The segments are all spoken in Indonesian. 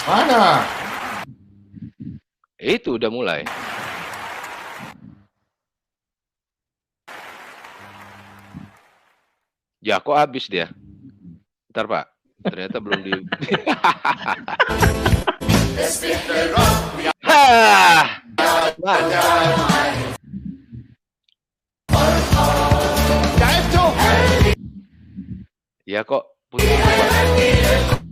Mana? Itu udah mulai. Ya, kok habis dia? Bentar, Pak. Ternyata belum di... Hah! Ya kok putus, Pak?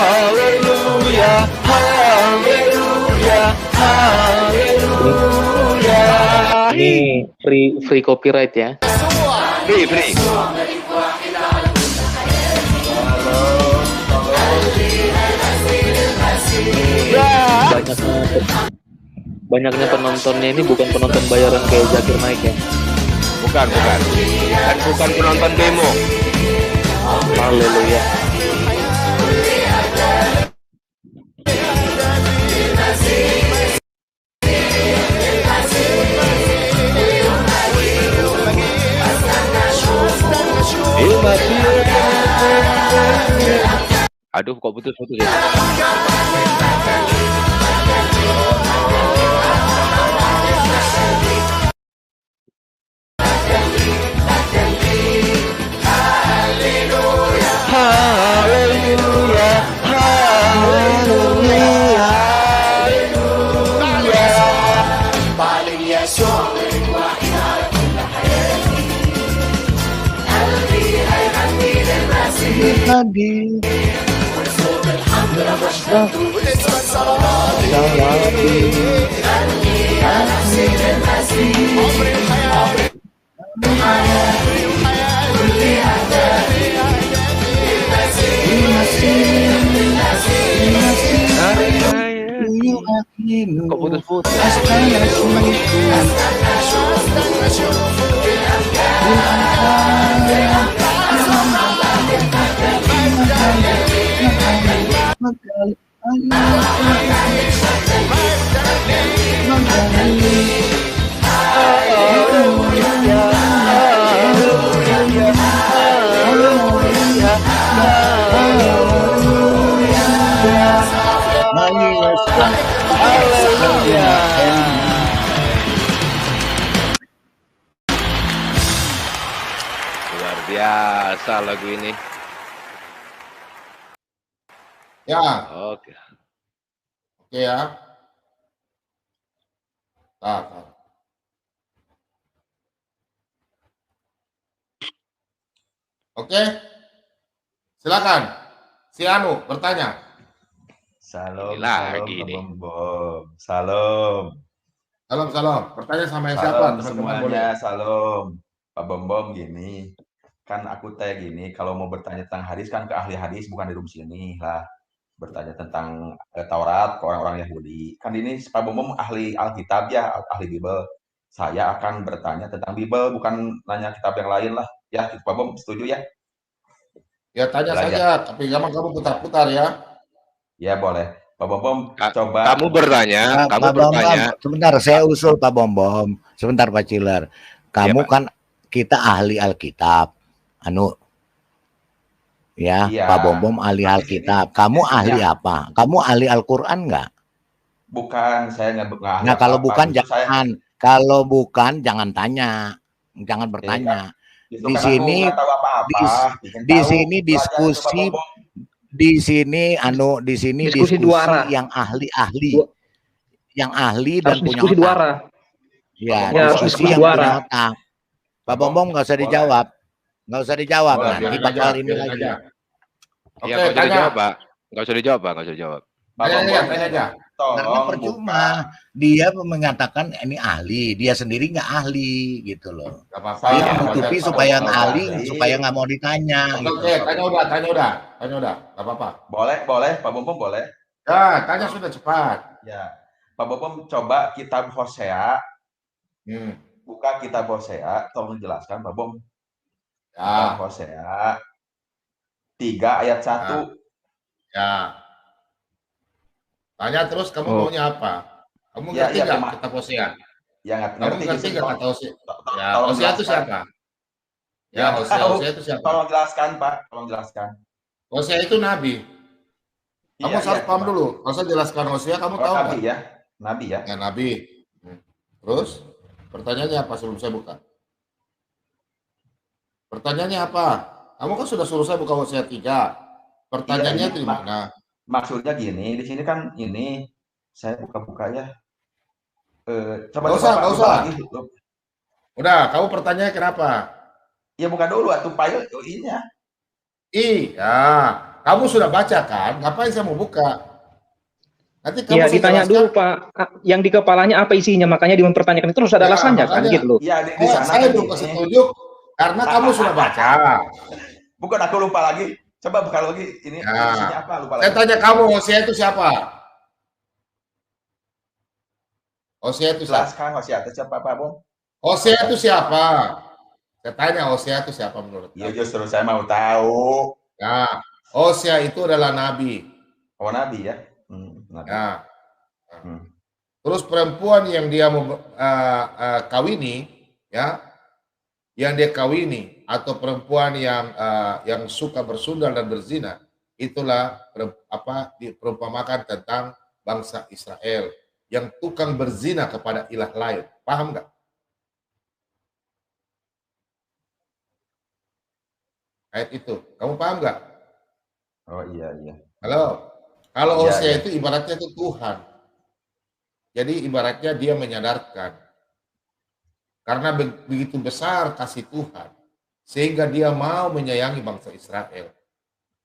Haleluya, haleluya, haleluya. Ini free copyright ya. Free. Banyaknya penontonnya ini bukan penonton bayaran kayak Zakir Naik ya. Bukan. Dan bukan penonton demo. Haleluya. Aduh, kok putus-putus ya? Haleluya, haleluya, kok putus-putus? Luar biasa lagu ini. Ya, Oke. oke ya. Nah. Oke, silakan. Si Anu bertanya. Salam, Lagi Pak nih. Bom. Salam. Salam. Bertanya sama yang siapa? Salam Teman-teman boleh. semuanya, salam. Pak Bom gini. Kan aku tanya gini, kalau mau bertanya tentang hadis kan ke ahli hadis bukan di room sini lah. Bertanya tentang Taurat ke orang-orang Yahudi. Kan ini Pak Bom ahli Alkitab ya, ahli Bible. Saya akan bertanya tentang Bible, bukan nanya kitab yang lain lah. Ya, Pak Bom setuju ya? Ya tanya Belajar. saja, tapi jangan kamu putar-putar ya. Ya boleh. Pak Bom coba. Kamu bertanya, Pak Bom, sebentar saya usul Pak Bom. Sebentar Pak Ciler. Kamu Pak. kan kita ahli Alkitab. Ya, Iya. Pak Bom ahli Alkitab. Kamu ahli apa? Kamu ahli Al-Qur'an enggak? Bukan, saya nggak ahli. Nah, kalau bukan Justru jangan. Kalau bukan jangan tanya. Jangan bertanya. Di sini di sini diskusi di sini diskusi yang ahli-ahli. Yang ahli dan punya diskusi otak. duara. Ya, diskusi yang punya otak. Pak Bom nggak usah dijawab. Nggak usah dijawab. Nanti bakal ini lagi. Ya, nggak usah dijawab, Pak. Nggak usah dijawab. Pak Tanya aja, Bombom, tanya aja. Karena tolong percuma buka. dia mengatakan ini ahli, dia sendiri nggak ahli gitu loh. Gak apa-apa. Dia Saya menutupi hanya supaya kalau ahli, ahli. supaya nggak mau ditanya Oke, gitu. oke, tanya udah. Gak apa-apa. Boleh, Pak Bombom boleh. Ya, tanya sudah cepat. Ya, Pak Bombom coba kitab Hosea, Hmm. buka kitab Hosea, tolong jelaskan Pak Bom. Ya, Kitab Hosea 3 ayat 1. ya. Tanya terus kamu Oh. maunya apa? Kamu Ya, ngerti ya, nggak terima. kitab Hosea? Ya Kamu ngerti ngerti nggak kata Hosea? Ya, tolong Hosea itu jelaskan. siapa? Ya, Ya, tahu. Hosea itu siapa? Tolong jelaskan, Pak. Tolong jelaskan. Hosea itu nabi. Kamu Iya, harus paham coba. dulu. Kalau saya jelaskan Hosea, kamu tahu Nabi nggak? ya. Nabi ya. Ya, nabi. Terus, pertanyaannya apa sebelum saya buka? Pertanyaannya apa? Kamu kan sudah suruh saya buka Hosea 3. Pertanyaannya Iya, di mana? Maksudnya gini, di sini kan ini saya buka-buka ya. Coba Nggak usah, Pak, nggak buka usah. lagi. Udah, kamu pertanyaannya kenapa? Ya buka dulu atuh file ini-nya. Iya, kamu sudah baca kan? Ngapain saya mau buka? Nanti kamu Ya, saya ditanya jelaskan. dulu Pak, yang di kepalanya apa isinya, makanya dia mempertanyakan itu harus ada Ya, alasannya kan makanya. gitu loh. Iya, di sana Saya kan belum gini. kasih tunjuk karena kamu sudah baca. Bukan, aku lupa lagi. Coba buka lagi ini Ya. isinya apa, lupa Saya lagi. tanya kamu, Hosea itu siapa? Hosea itu siapa? Jelaskan Hosea itu siapa, Pak Bom? Hosea itu siapa? Saya tanya Hosea itu siapa menurut Ya kamu? justru saya mau tahu. Nah, Hosea itu adalah nabi. Oh, nabi ya. Nabi. Nah, Hmm. terus perempuan yang dia mau kawini, ya, yang dia kawini atau perempuan yang suka bersundal dan berzina, itulah diperumpamakan tentang bangsa Israel yang tukang berzina kepada ilah lain. Paham nggak? Ayat itu, kamu paham nggak? Oh iya. Halo, kalau Iya, Hosea iya. itu ibaratnya itu Tuhan. Jadi ibaratnya dia menyadarkan karena begitu besar kasih Tuhan sehingga dia mau menyayangi bangsa Israel.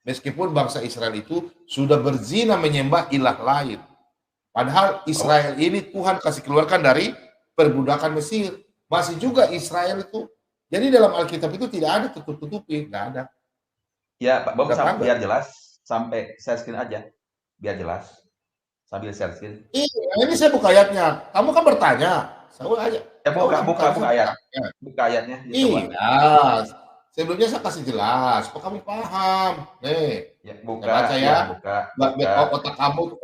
Meskipun bangsa Israel itu sudah berzina menyembah ilah lain. Padahal Israel ini Tuhan kasih keluarkan dari perbudakan Mesir. Masih juga Israel itu. Jadi dalam Alkitab itu tidak ada tutup-tutupi, nggak ada. Ya, Pak Bom, Udah paham biar jelas sampai share screen aja. Biar jelas. Sambil share screen. Iya, ini saya buka ayatnya. Kamu kan bertanya. Saya aja. Ya buka ayat. Buka ayatnya. Ya, coba. Iya. Sebelumnya saya kasih jelas. Kok kamu paham? Nih, Ya, buka. baca ya. Buka.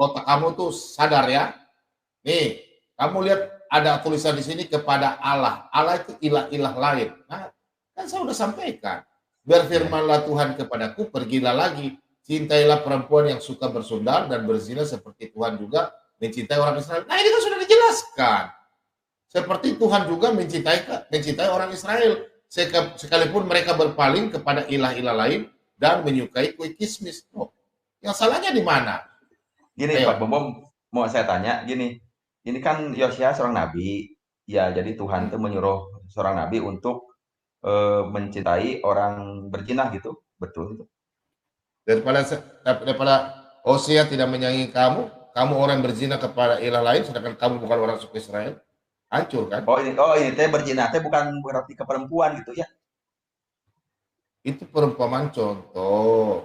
Otak kamu tuh sadar ya. Nih, kamu lihat ada tulisan di sini kepada Allah. Allah itu ilah-ilah lain. Nah, kan saya udah sampaikan. Berfirmanlah Tuhan kepadaku, pergilah lagi. Cintailah perempuan yang suka bersundal dan berzina seperti Tuhan juga mencintai orang Israel. Nah, ini kan sudah dijelaskan. Seperti Tuhan juga mencintai orang Israel. Sekalipun mereka berpaling kepada ilah-ilah lain dan menyukai kue kismis. Oh, yang salahnya di mana? Gini, Ayo. Pak Bom, mau saya tanya gini. Ini kan Yosya seorang nabi. Ya, jadi Tuhan itu menyuruh seorang nabi untuk mencintai orang berzina gitu. Betul itu. Daripada Hosea tidak menyayangi kamu orang berzina kepada ilah lain, sedangkan kamu bukan orang suku Israel, hancur kan? Oh ini teh berzina teh bukan berarti ke perempuan gitu ya? Itu perumpamaan contoh.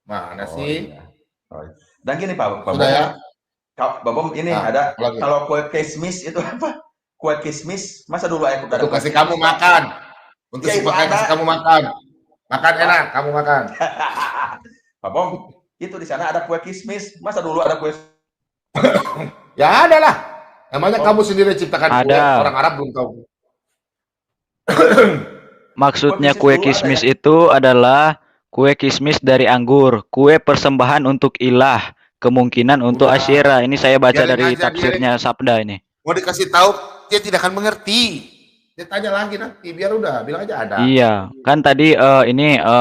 Mana sih? Iya. Oh, iya. Dan gini Pak Sudah ya? Pak Bom ini Nah, ada lagi. kalau kue kismis itu apa? Kue kismis masa dulu aku Untuk kasih kamu makan. Untuk Ya, itu supaya ada. kasih kamu makan. Makan enak, kamu makan. Pak Bom, itu di sana ada kue kismis. Masa dulu ada kue? Ya ada lah. Namanya kamu sendiri ciptakan kue. Ada. Orang Arab belum tahu. Maksudnya Kue kue kismis kismis itu adalah kue kismis dari anggur, kue persembahan untuk ilah, kemungkinan untuk Udah. Asyera. Ini saya baca Biarin dari aja, tafsirnya Sabda ini. Mau dikasih tahu, dia tidak akan mengerti. Dia tanya lagi nanti, biar udah, bilang aja ada. Iya, kan tadi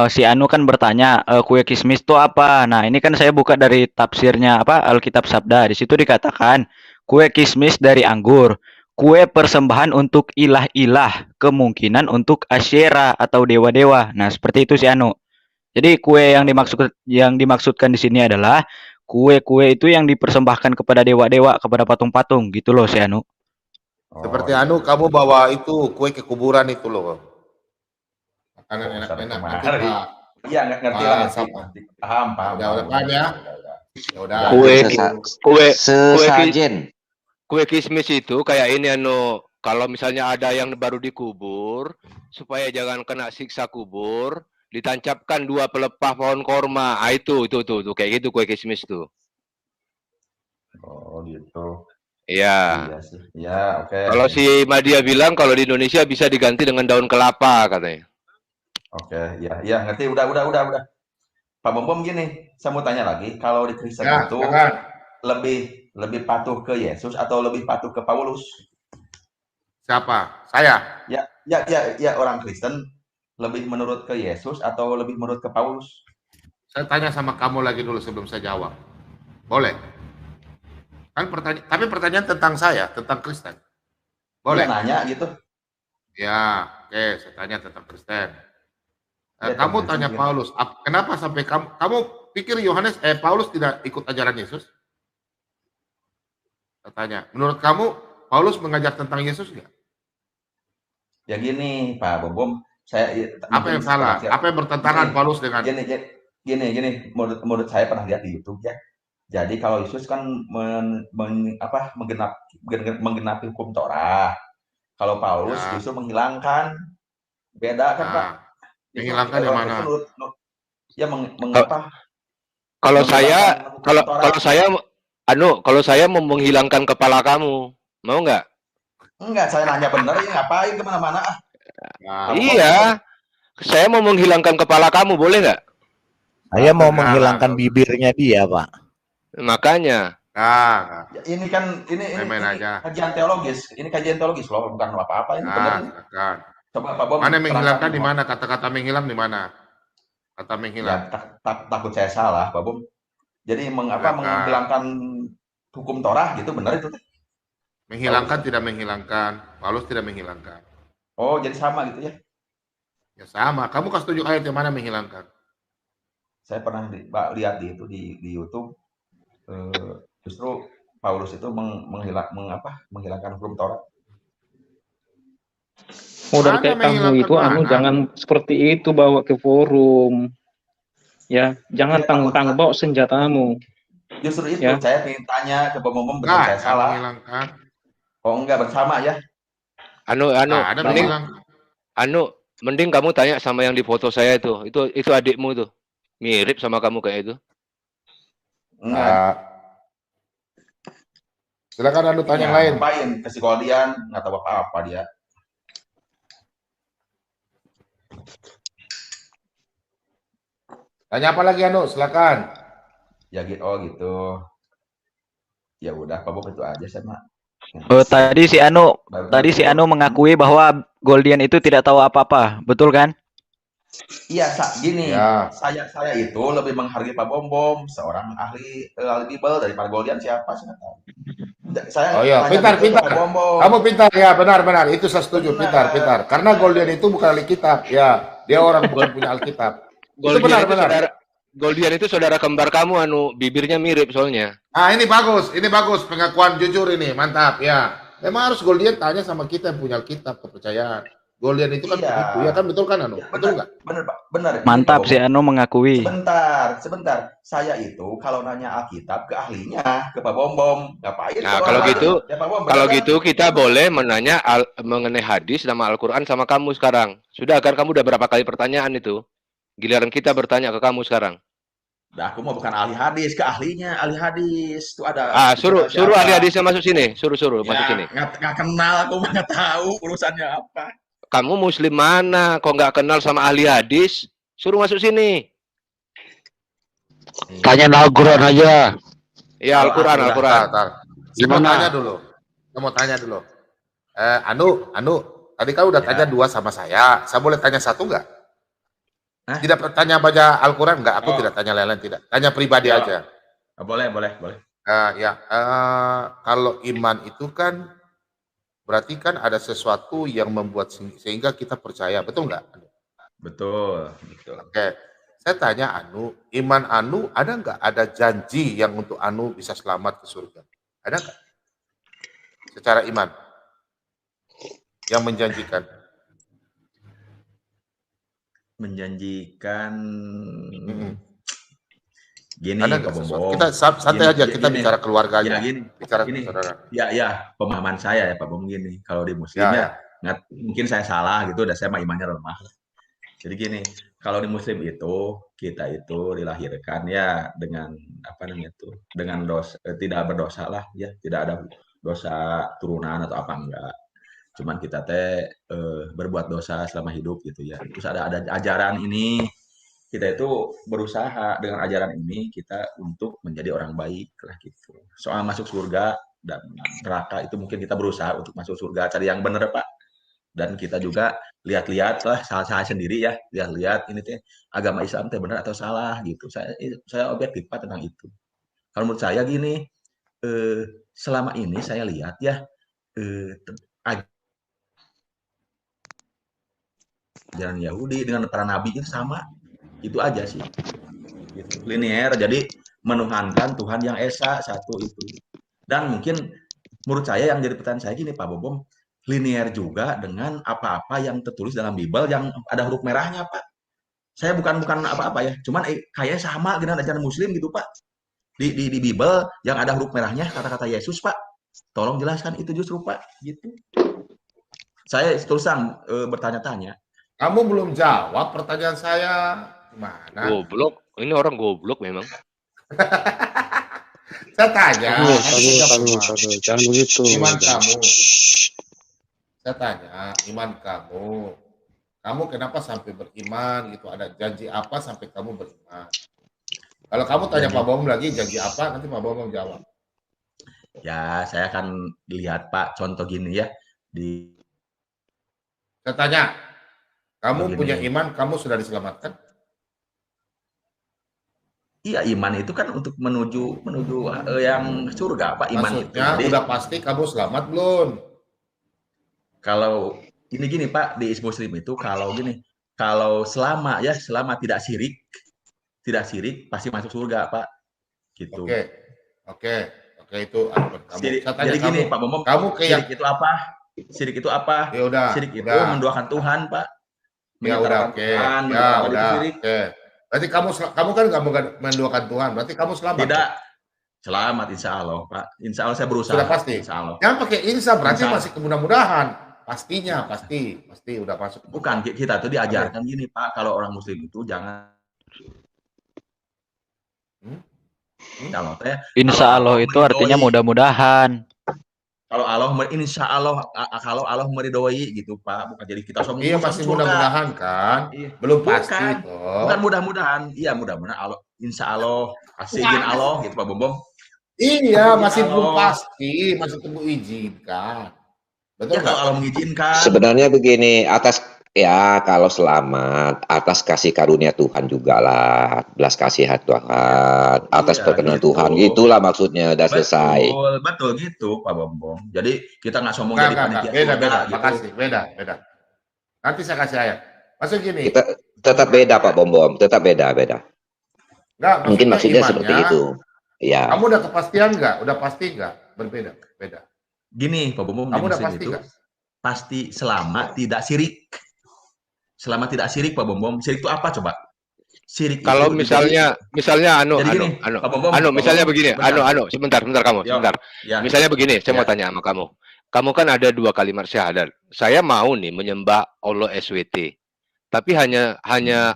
si Anu kan bertanya kue kismis itu apa. Nah, ini kan saya buka dari tafsirnya Alkitab Sabda. Di situ dikatakan kue kismis dari anggur, kue persembahan untuk ilah-ilah, kemungkinan untuk Asyera atau dewa-dewa. Nah, seperti itu si Anu. Jadi kue yang dimaksudkan di sini adalah kue-kue itu yang dipersembahkan kepada dewa-dewa, kepada patung-patung gitu loh si Anu. Seperti iya. Anu, kamu bawa itu kue ke kuburan itu loh. Makanan Oh, enak-enak sampai nanti kemari. Pak. Iya, ngerti lah, ngerti. Sama. Paham, paham. Udah paham ya? Ya udah. Kue kue Sesajen. kue kismis itu kayak ini anu, kalau misalnya ada yang baru dikubur, supaya jangan kena siksa kubur, ditancapkan 2 pelepah pohon korma. Ah, itu kayak gitu kue kismis tuh. Oh, gitu. Iya. Iya sih. Ya, oke. Kalau si Madia bilang kalau di Indonesia bisa diganti dengan daun kelapa katanya. Oke, ya, ngerti. Udah. Pak Bom gini, saya mau tanya lagi, kalau di Kristen Ya, itu silakan. lebih patuh ke Yesus atau lebih patuh ke Paulus? Siapa? Saya. Ya, orang Kristen lebih menurut ke Yesus atau lebih menurut ke Paulus? Saya tanya sama kamu lagi dulu sebelum saya jawab. Boleh? Kan tapi pertanyaan tentang saya, tentang Kristen. Boleh? Dia nanya gitu. Ya, oke, saya tanya tentang Kristen. Ya, Kamu teman, tanya mungkin. Paulus, kenapa sampai kamu pikir Paulus tidak ikut ajaran Yesus? Saya tanya, menurut kamu Paulus mengajar tentang Yesus nggak? Ya gini, Pak Bom, saya Apa yang salah? Apa yang bertentangan Paulus dengan? Gini, menurut saya pernah lihat di YouTube ya. Jadi kalau Yesus kan menggenapi hukum Torah. Kalau Paulus Ya. justru menghilangkan. Beda kan, Pak? Menghilangkan yang mana? Ya mengapa? Kalau saya mau menghilangkan kepala kamu, mau nggak? Enggak, saya nanya bener ya, ngapain kemana-mana? Nah, Iya, saya mau menghilangkan kepala kamu, boleh nggak? Saya mau menghilangkan bibirnya dia, Pak. Makanya. Nah, Ya, ini main aja. kajian teologis. Ini kajian teologis loh, bukan apa-apa ini. Bener ini. Silakan. Coba Pak Bom. Mana menghilangkan di mana? Kata-kata menghilang di mana? Kata menghilang. Ya, takut saya salah, Pak Bom. Jadi menghilangkan hukum Torah gitu, benar itu? Menghilangkan tidak menghilangkan. Paulus tidak menghilangkan. Oh, jadi sama gitu ya? Ya sama. Kamu kasih tunjuk ayat yang mana menghilangkan? Saya pernah lihat di YouTube. Justru Paulus itu menghilangkan hukum Taurat. Modal kayak kamu itu, jangan seperti itu bawa ke forum. Ya, jangan tanggung-tanggung bawa senjatamu. Justru itu saya ingin tanya ke Bom betul saya salah. Menghilangkan. Oh enggak, bersama ya. Mending kamu tanya sama yang di foto saya itu. Itu adikmu tuh. Mirip sama kamu kayak itu. Enggak. Silakan Anu tanya yang lain. Ngapain ke psikologian, nggak tahu apa-apa dia. Tanya apa lagi Anu? Silakan. Ya gitu. Ya udah, Pak Bob itu aja sama. Tadi si Anu mengakui bahwa Goldian itu tidak tahu apa-apa, betul kan? Iya, gini. Ya. Saya itu lebih menghargai Pak Bom, seorang ahli Bible daripada Goldian siapa sih nggak tahu. Pintar. Kamu pintar ya, benar. Itu saya setuju, pintar. Karena Goldian itu bukan ahli kitab, ya. Dia orang bukan punya Alkitab. Itu benar. Goldian itu saudara kembar kamu, bibirnya mirip soalnya. Ini bagus, pengakuan jujur ini, mantap ya. Memang harus Goldian tanya sama kita yang punya Alkitab, kepercayaan. Goldian itu kan begitu, ya kan betul kan Anu? Ya, betul nggak? Benar Pak, benar. Mantap si Anu mengakui. Sebentar. Saya itu kalau nanya Alkitab ke ahlinya, ke Pak Bom. Ngapain? Nah, kalau gitu kita boleh menanya mengenai hadis sama Al-Quran sama kamu sekarang. Sudah kan kamu udah berapa kali pertanyaan itu? Giliran kita bertanya ke kamu sekarang. Nah, aku mau bukan ahli hadis, ke ahlinya ahli hadis. Itu ada. Suruh ahli hadisnya masuk sini. Suruh masuk sini. Nggak kenal, aku nggak tahu urusannya apa. Kamu Muslim mana? Kok nggak kenal sama ahli hadis? Suruh masuk sini. Tanya Al-Quran aja. Ya Al-Quran. Saya mau tanya dulu. Anu, tadi kan udah tanya 2 sama saya. Saya boleh tanya 1 nggak? Tidak tanya baca Al-Quran nggak? Aku tidak tanya lain-lain, tidak. Tanya pribadi aja. Boleh. Kalau iman itu kan berarti kan ada sesuatu yang membuat sehingga kita percaya, betul nggak? Betul. Oke. Saya tanya Anu, iman Anu ada nggak ada janji yang untuk Anu bisa selamat ke surga? Ada nggak? Secara iman yang menjanjikan. Menjanjikan gini Ada Pak nggak sesuatu? Bombong. Kita santai Gini, aja, kita gini. bicara keluarga aja. Ya gini, bicara gini. saudara. Ya, pemahaman saya ya Pak Bombong gini. Kalau di Muslim ya, mungkin saya salah gitu, dan saya imannya lemah. Jadi gini, kalau di Muslim itu kita itu dilahirkan ya dengan apa namanya itu, dengan dosa, tidak berdosa lah ya, tidak ada dosa turunan atau apa enggak. Cuman kita berbuat dosa selama hidup gitu ya. Terus ada ajaran ini, kita itu berusaha dengan ajaran ini kita untuk menjadi orang baik lah gitu. Soal masuk surga dan neraka itu mungkin kita berusaha untuk masuk surga, cari yang benar Pak. Dan kita juga lihat-lihat lah, saya sendiri ya, lihat-lihat ini teh agama Islam teh benar atau salah gitu. Saya objektif Pak tentang itu. Kalau menurut saya gini, selama ini saya lihat ya, ajaran Yahudi dengan para nabi itu sama, itu aja sih, gitu. Linear, jadi menuhankan Tuhan yang esa satu itu. Dan mungkin menurut saya yang jadi pertanyaan saya gini Pak Bobom, linear juga dengan apa-apa yang tertulis dalam Bible yang ada huruf merahnya Pak. Saya bukan apa-apa ya, cuman kayaknya sama dengan ajaran Muslim gitu Pak. Di Bible yang ada huruf merahnya kata-kata Yesus Pak. Tolong jelaskan itu justru Pak, gitu. Saya terusan bertanya-tanya. Kamu belum jawab pertanyaan saya. Gimana? Goblok. Ini orang goblok memang. Saya tanya. Jangan begitu. Iman kamu. Saya tanya, iman kamu. Kamu kenapa sampai beriman gitu? Ada janji apa sampai kamu beriman? Kalau kamu tanya Pak Bom lagi janji apa, nanti Pak Bom jawab. Ya, saya akan lihat Pak, contoh gini ya. Saya tanya, kamu punya iman, kamu sudah diselamatkan? Iya, iman itu kan untuk menuju yang surga Pak, iman maksudnya, itu. Jadi, udah pasti kamu selamat belum? Kalau gini Pak, di Muslim itu kalau gini, kalau selama tidak syirik pasti masuk surga Pak, gitu. Oke, itu kamu. Jadi gini Pak Bomom, syirik itu apa? Syirik itu apa? Ya udah. Syirik itu menduakan Tuhan Pak. Ya udah, oke. Ya udah. Oke. Berarti kamu kan nggak menduakan Tuhan. Berarti kamu selamat. Tidak. Selamat insya Allah Pak. Insya Allah saya berusaha. Sudah pasti. Insya Allah. Jangan pakai insya berarti masih mudah-mudahan. Pastinya pasti udah masuk. Bukan, kita tuh diajarkan gini Pak, kalau orang Muslim itu jangan insya Allah itu artinya mudah-mudahan. Kalau Allah meridoi gitu Pak, bukan jadi kita sombong. Iya, masih mudah-mudahan kan? Belum pasti toh. Bukan mudah-mudahan. Iya, mudah-mudahan Allah, insya Allah, kasih izin Allah gitu Pak Bombom. Iya, masih belum pasti, masih tunggu izinkan. Betul ya, kalau Allah mengizinkan. Sebenarnya begini, kalau selamat atas kasih karunia Tuhan juga lah, belas kasihan Tuhan, atas perkenan gitu. Tuhan, itulah maksudnya, udah selesai. Betul gitu Pak Bombom. Jadi kita nggak sombong jadi panitia. Beda, gitu. Makasih, beda. Nanti saya kasih ayat. Maksud gini. Kita tetap beda Pak Bombom, tetap beda. Nggak, mungkin maksudnya seperti itu. Ya. Kamu udah kepastian nggak? Udah pasti nggak? Beda. Gini Pak Bombom, kamu udah pasti nggak? Pasti selama tidak syirik. Selama tidak syirik Pak Bombom. Syirik itu apa coba? Syirik kalau itu misalnya misalnya begini, sebentar kamu, sebentar. Ya. Misalnya begini, saya mau tanya sama kamu. Kamu kan ada 2 kalimat syahadat. Saya mau nih menyembah Allah SWT. Tapi hanya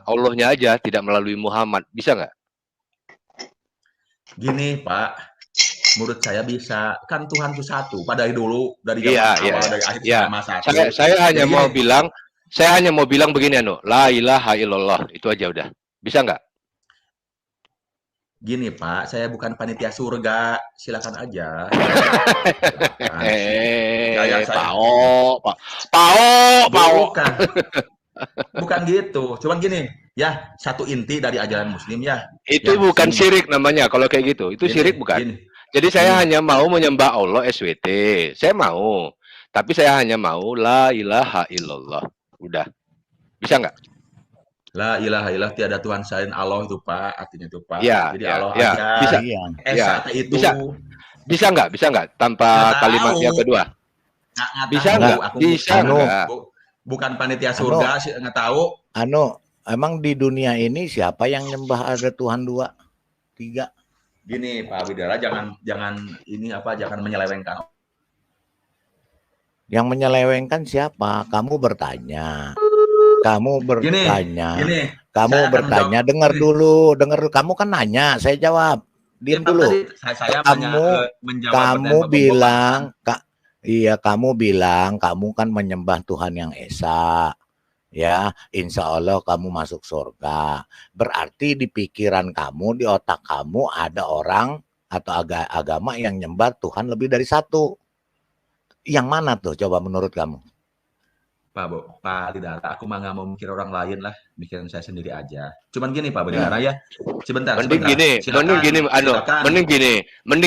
Allahnya aja, tidak melalui Muhammad. Bisa nggak? Gini Pak, menurut saya bisa. Kan Tuhan itu satu. Pada dulu, dari zaman awal, dari akhir masa. Saya hanya mau bilang begini, la ilaha illallah. Itu aja udah. Bisa nggak? Gini Pak, saya bukan panitia surga, silakan aja. Pao. Bukan gitu. Cuman gini, ya satu inti dari ajaran Muslim ya. Itu bukan syirik namanya kalau kayak gitu. Itu syirik bukan. Jadi saya hanya mau menyembah Allah SWT. Saya mau. Tapi saya hanya mau la ilaha illallah. Udah. Bisa nggak? La ilaha illallah, tiada Tuhan selain Allah itu Pak, artinya itu Pak. Ya, Jadi ya, Allah ya. aja. Bisa, Iya. ya. Esa itu. Bisa nggak tanpa Nggak kalimat tahu. yang kedua? Nggak Bisa tahu. nggak? Aku Bisa nggak? bukan panitia surga sih, nggak tahu. Emang di dunia ini siapa yang nyembah ada Tuhan 2, 3? Gini Pak Widara, jangan menyelewengkan. Yang menyelewengkan siapa? Kamu bertanya. Kamu bertanya. Kamu bertanya. Dengar dulu. Kamu kan nanya, saya jawab. Diam dulu. Kamu bilang, kamu bilang kamu kan menyembah Tuhan yang Esa. Ya, insya Allah kamu masuk surga. Berarti di pikiran kamu, di otak kamu ada orang atau agama yang nyembah Tuhan lebih dari satu. Yang mana tuh coba menurut kamu? Pak Lidara, aku mah nggak mau mikir orang lain lah, mikirin saya sendiri aja. Cuman gini Pak Lidara ya, sebentar. Mending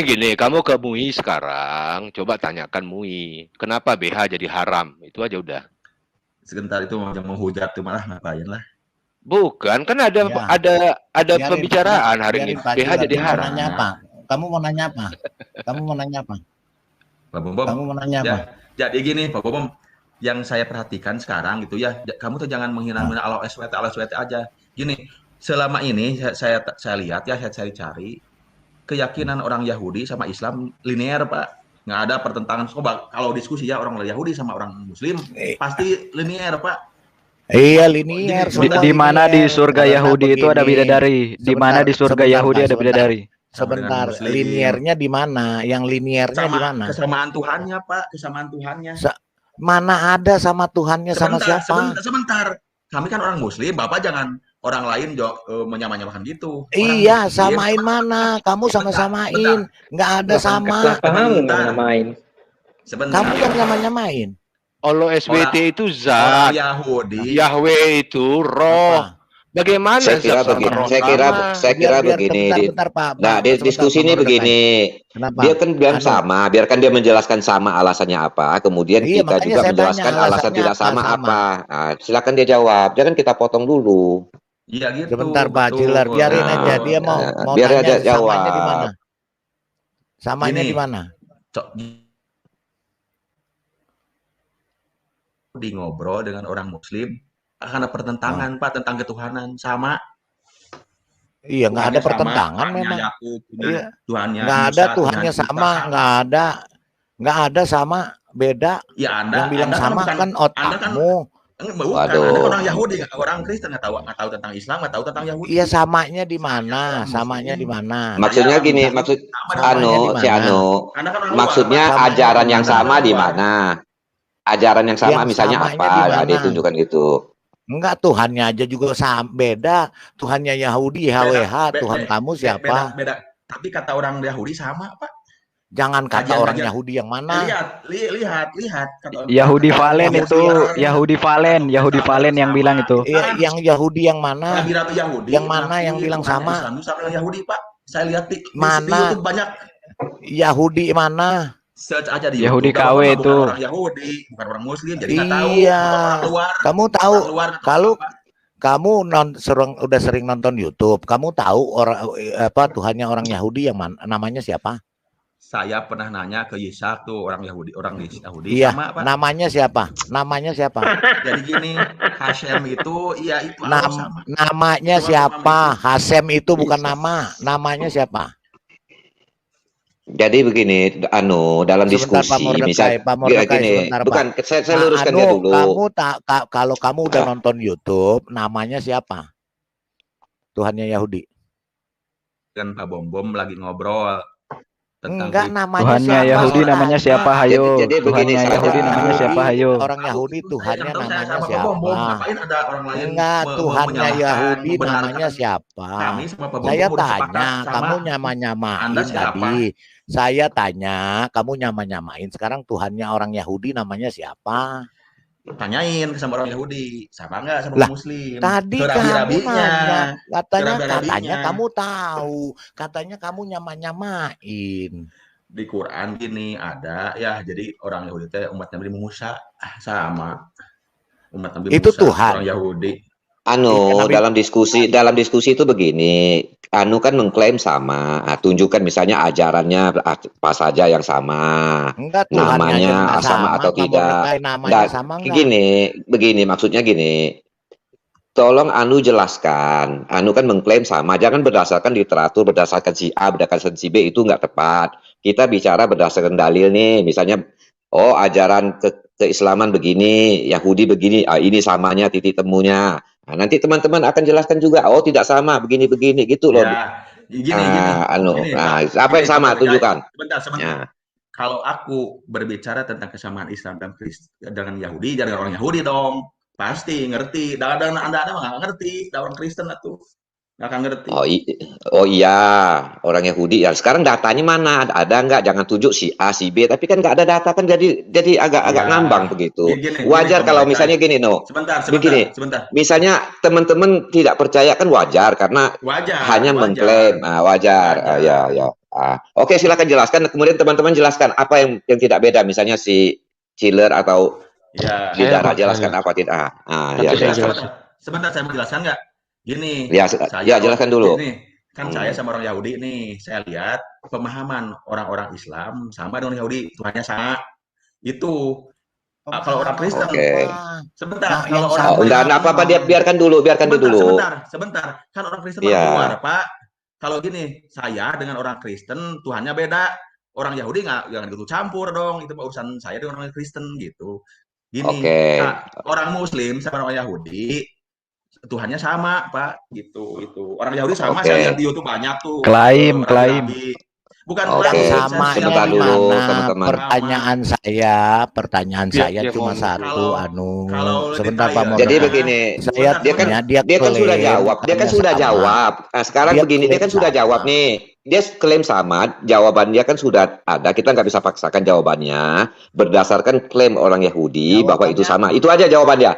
gini, kamu ke MUI sekarang, coba tanyakan MUI, kenapa BH jadi haram? Itu aja udah. Sebentar, itu mau hujat tuh malah ngapain lah. Bukan, kan ada pembicaraan hari ini. BH jadi haram. Kamu mau nanya apa? Pak Bom, kamu mau nanya apa? Jadi gini Pak Bom, yang saya perhatikan sekarang gitu ya, kamu tuh jangan menghina Allah SWT aja. Gini, selama ini saya lihat ya, saya cari keyakinan orang Yahudi sama Islam linear Pak. Nggak ada pertentangan. Kalau diskusi ya orang Yahudi sama orang Muslim pasti linear Pak. Iya, linear. Di mana di surga Yahudi itu ada bidadari? Di mana di surga Yahudi ada bidadari? Sebentar, linearnya di mana? Yang linearnya di mana? Kesamaan Tuhannya Pak, kesamaan Tuhannya. Mana ada sama Tuhannya sama siapa? Sebentar. Kami kan orang Muslim, Bapak jangan orang lain menyamakan gitu. Iya, samain mana? Kamu sama-samain. Nggak ada sama. Kamu yang nyamain. Allah SWT itu zat. Yahudi. Yahweh itu roh. Bagaimana? Saya kira begini. Bentar, Pak. Nah, diskusi ini begini. Kenapa? Dia kan bilang sama, biarkan dia menjelaskan sama alasannya apa. Kemudian kita juga menjelaskan alasan tidak sama apa. Nah, silakan dia jawab. Jangan kita potong dulu. Iya gitu. Sebentar Pak Cilar, biarin aja dia mau biar tanya aja jawab. samanya di mana? Samanya di mana? Di ngobrol dengan orang Muslim akan ada pertentangan Pak tentang ketuhanan sama. Iya, nggak ada pertentangan memang. Iya. Nggak ada Tuhannya sama, nggak ada sama, beda. Ya, yang bilang sama kan otakmu. Bukan, orang Yahudi, orang Kristen nggak tahu tentang Islam, nggak tahu tentang Yahudi. Iya, samanya di mana? Samanya di mana? Maksudnya gini, maksudnya ajaran yang sama di mana? Ajaran yang sama misalnya apa? Nah, ditunjukkan gitu. Enggak, Tuhannya aja juga beda. Tuhannya Yahudi, YHWH, Tuhan kamu siapa? Beda. Tapi kata orang Yahudi sama, Pak. Jangan kata orang Yahudi yang mana? Lihat. Yahudi Valen itu, Yahudi Valen yang bilang itu. Yang Yahudi yang mana? Yahudi. Yang mana yang bilang sama? Sama Yahudi, Pak. Saya lihat di mana? YouTube banyak. Yahudi mana? Search aja di Yahudi YouTube. KW itu. Bukan orang Yahudi, bukan orang Muslim, jadi nggak tahu. Iya. Luar, kamu tahu kalau kamu udah sering nonton YouTube, kamu tahu Tuhannya orang Yahudi yang mana? Namanya siapa? Saya pernah nanya ke Yisak tuh orang Yahudi iya, sama Pak. Namanya siapa? Jadi gini, Hashem itu itu sama. Namanya siapa? Hashem itu bukan namanya siapa? Jadi begini, dalam diskusi bukan saya luruskan dia dulu. Kalau kamu udah nonton YouTube, namanya siapa? Tuhannya Yahudi. Kan Pak Bom lagi ngobrol tentang namanya Tuhannya siapa? Yahudi namanya siapa? Hayo. Jadi begini, Yahudi namanya siapa? Hayo. Orang Yahudi Tuhannya namanya siapa? Ada orang lain Tuhannya Yahudi namanya siapa? Saya tanya, kamu nyamain tadi. Saya tanya, kamu nyamain. Sekarang Tuhannya orang Yahudi namanya siapa? Tanyain sama orang Yahudi, sama nggak sama Muslim? Tadi kamu nanya, katanya kamu tahu, katanya kamu nyamain. Di Quran gini ada ya, jadi orang Yahudi itu umat Nabi Musa sama umat Nabi itu Musa, Tuhan. Orang Yahudi. Anu dalam diskusi itu begini, Anu kan mengklaim sama, tunjukkan misalnya ajarannya apa saja yang sama, Enggak, Tuhannya aja namanya nggak sama sama, atau kamu tidak. nikahin namanya sama enggak? Begini maksudnya gini. Tolong Anu jelaskan. Anu kan mengklaim sama, jangan berdasarkan literatur, berdasarkan si A, berdasarkan si B, itu nggak tepat. Kita bicara berdasarkan dalil nih, misalnya, oh ajaran keislaman begini, Yahudi begini, ini samanya titik temunya. Nah, nanti teman-teman akan jelaskan juga, oh tidak sama, begini-begini gitu loh. Ya, gini, apa yang sama? Tunjukkan. Sebentar. Ya. Kalau aku berbicara tentang kesamaan Islam dan dengan Yahudi, jangan orang Yahudi dong. Pasti ngerti. Anda nggak ngerti. Orang Kristen itu nggak akan ngerti. Oh iya, orang Yahudi ya. Sekarang datanya mana? Ada nggak? Jangan tunjuk si A, si B. Tapi kan nggak ada data kan jadi agak ngambang begitu. Wajar kalau misalnya gini, Sebentar. Misalnya teman-teman tidak percaya kan wajar karena hanya mengklaim. Wajar. Ya. Oke, silakan jelaskan. Kemudian teman-teman jelaskan apa yang tidak beda. Misalnya si Chiller atau Lidara jelaskan apa tidak? Sebentar, saya mau jelaskan nggak? Gini, jelaskan dulu. Gini, kan saya sama orang Yahudi nih, saya lihat pemahaman orang-orang Islam sama dengan Yahudi, Tuhannya sama. Itu kalau orang Kristen, sebentar. Kalau orang apa-apa, biarkan dulu. Sebentar. Kan orang Kristen keluar, Pak. Kalau gini, saya dengan orang Kristen Tuhannya beda. Orang Yahudi jangan gitu campur dong. Itu urusan saya dengan orang Kristen gitu. Gini, orang Muslim sama orang Yahudi Tuhannya sama, Pak, gitu. Orang Yahudi sama, saya lihat di YouTube banyak tuh. Klaim. Bukan sama. Sebentar dulu, teman-teman. Pertanyaan saya cuma satu, sebentar Pak. Jadi begini, dia kan sudah jawab. Nah, sekarang begini, dia kan sudah jawab nih. Dia klaim sama, jawabannya kan sudah ada. Kita nggak bisa paksakan jawabannya berdasarkan klaim orang Yahudi bahwa itu sama. Itu aja jawabannya.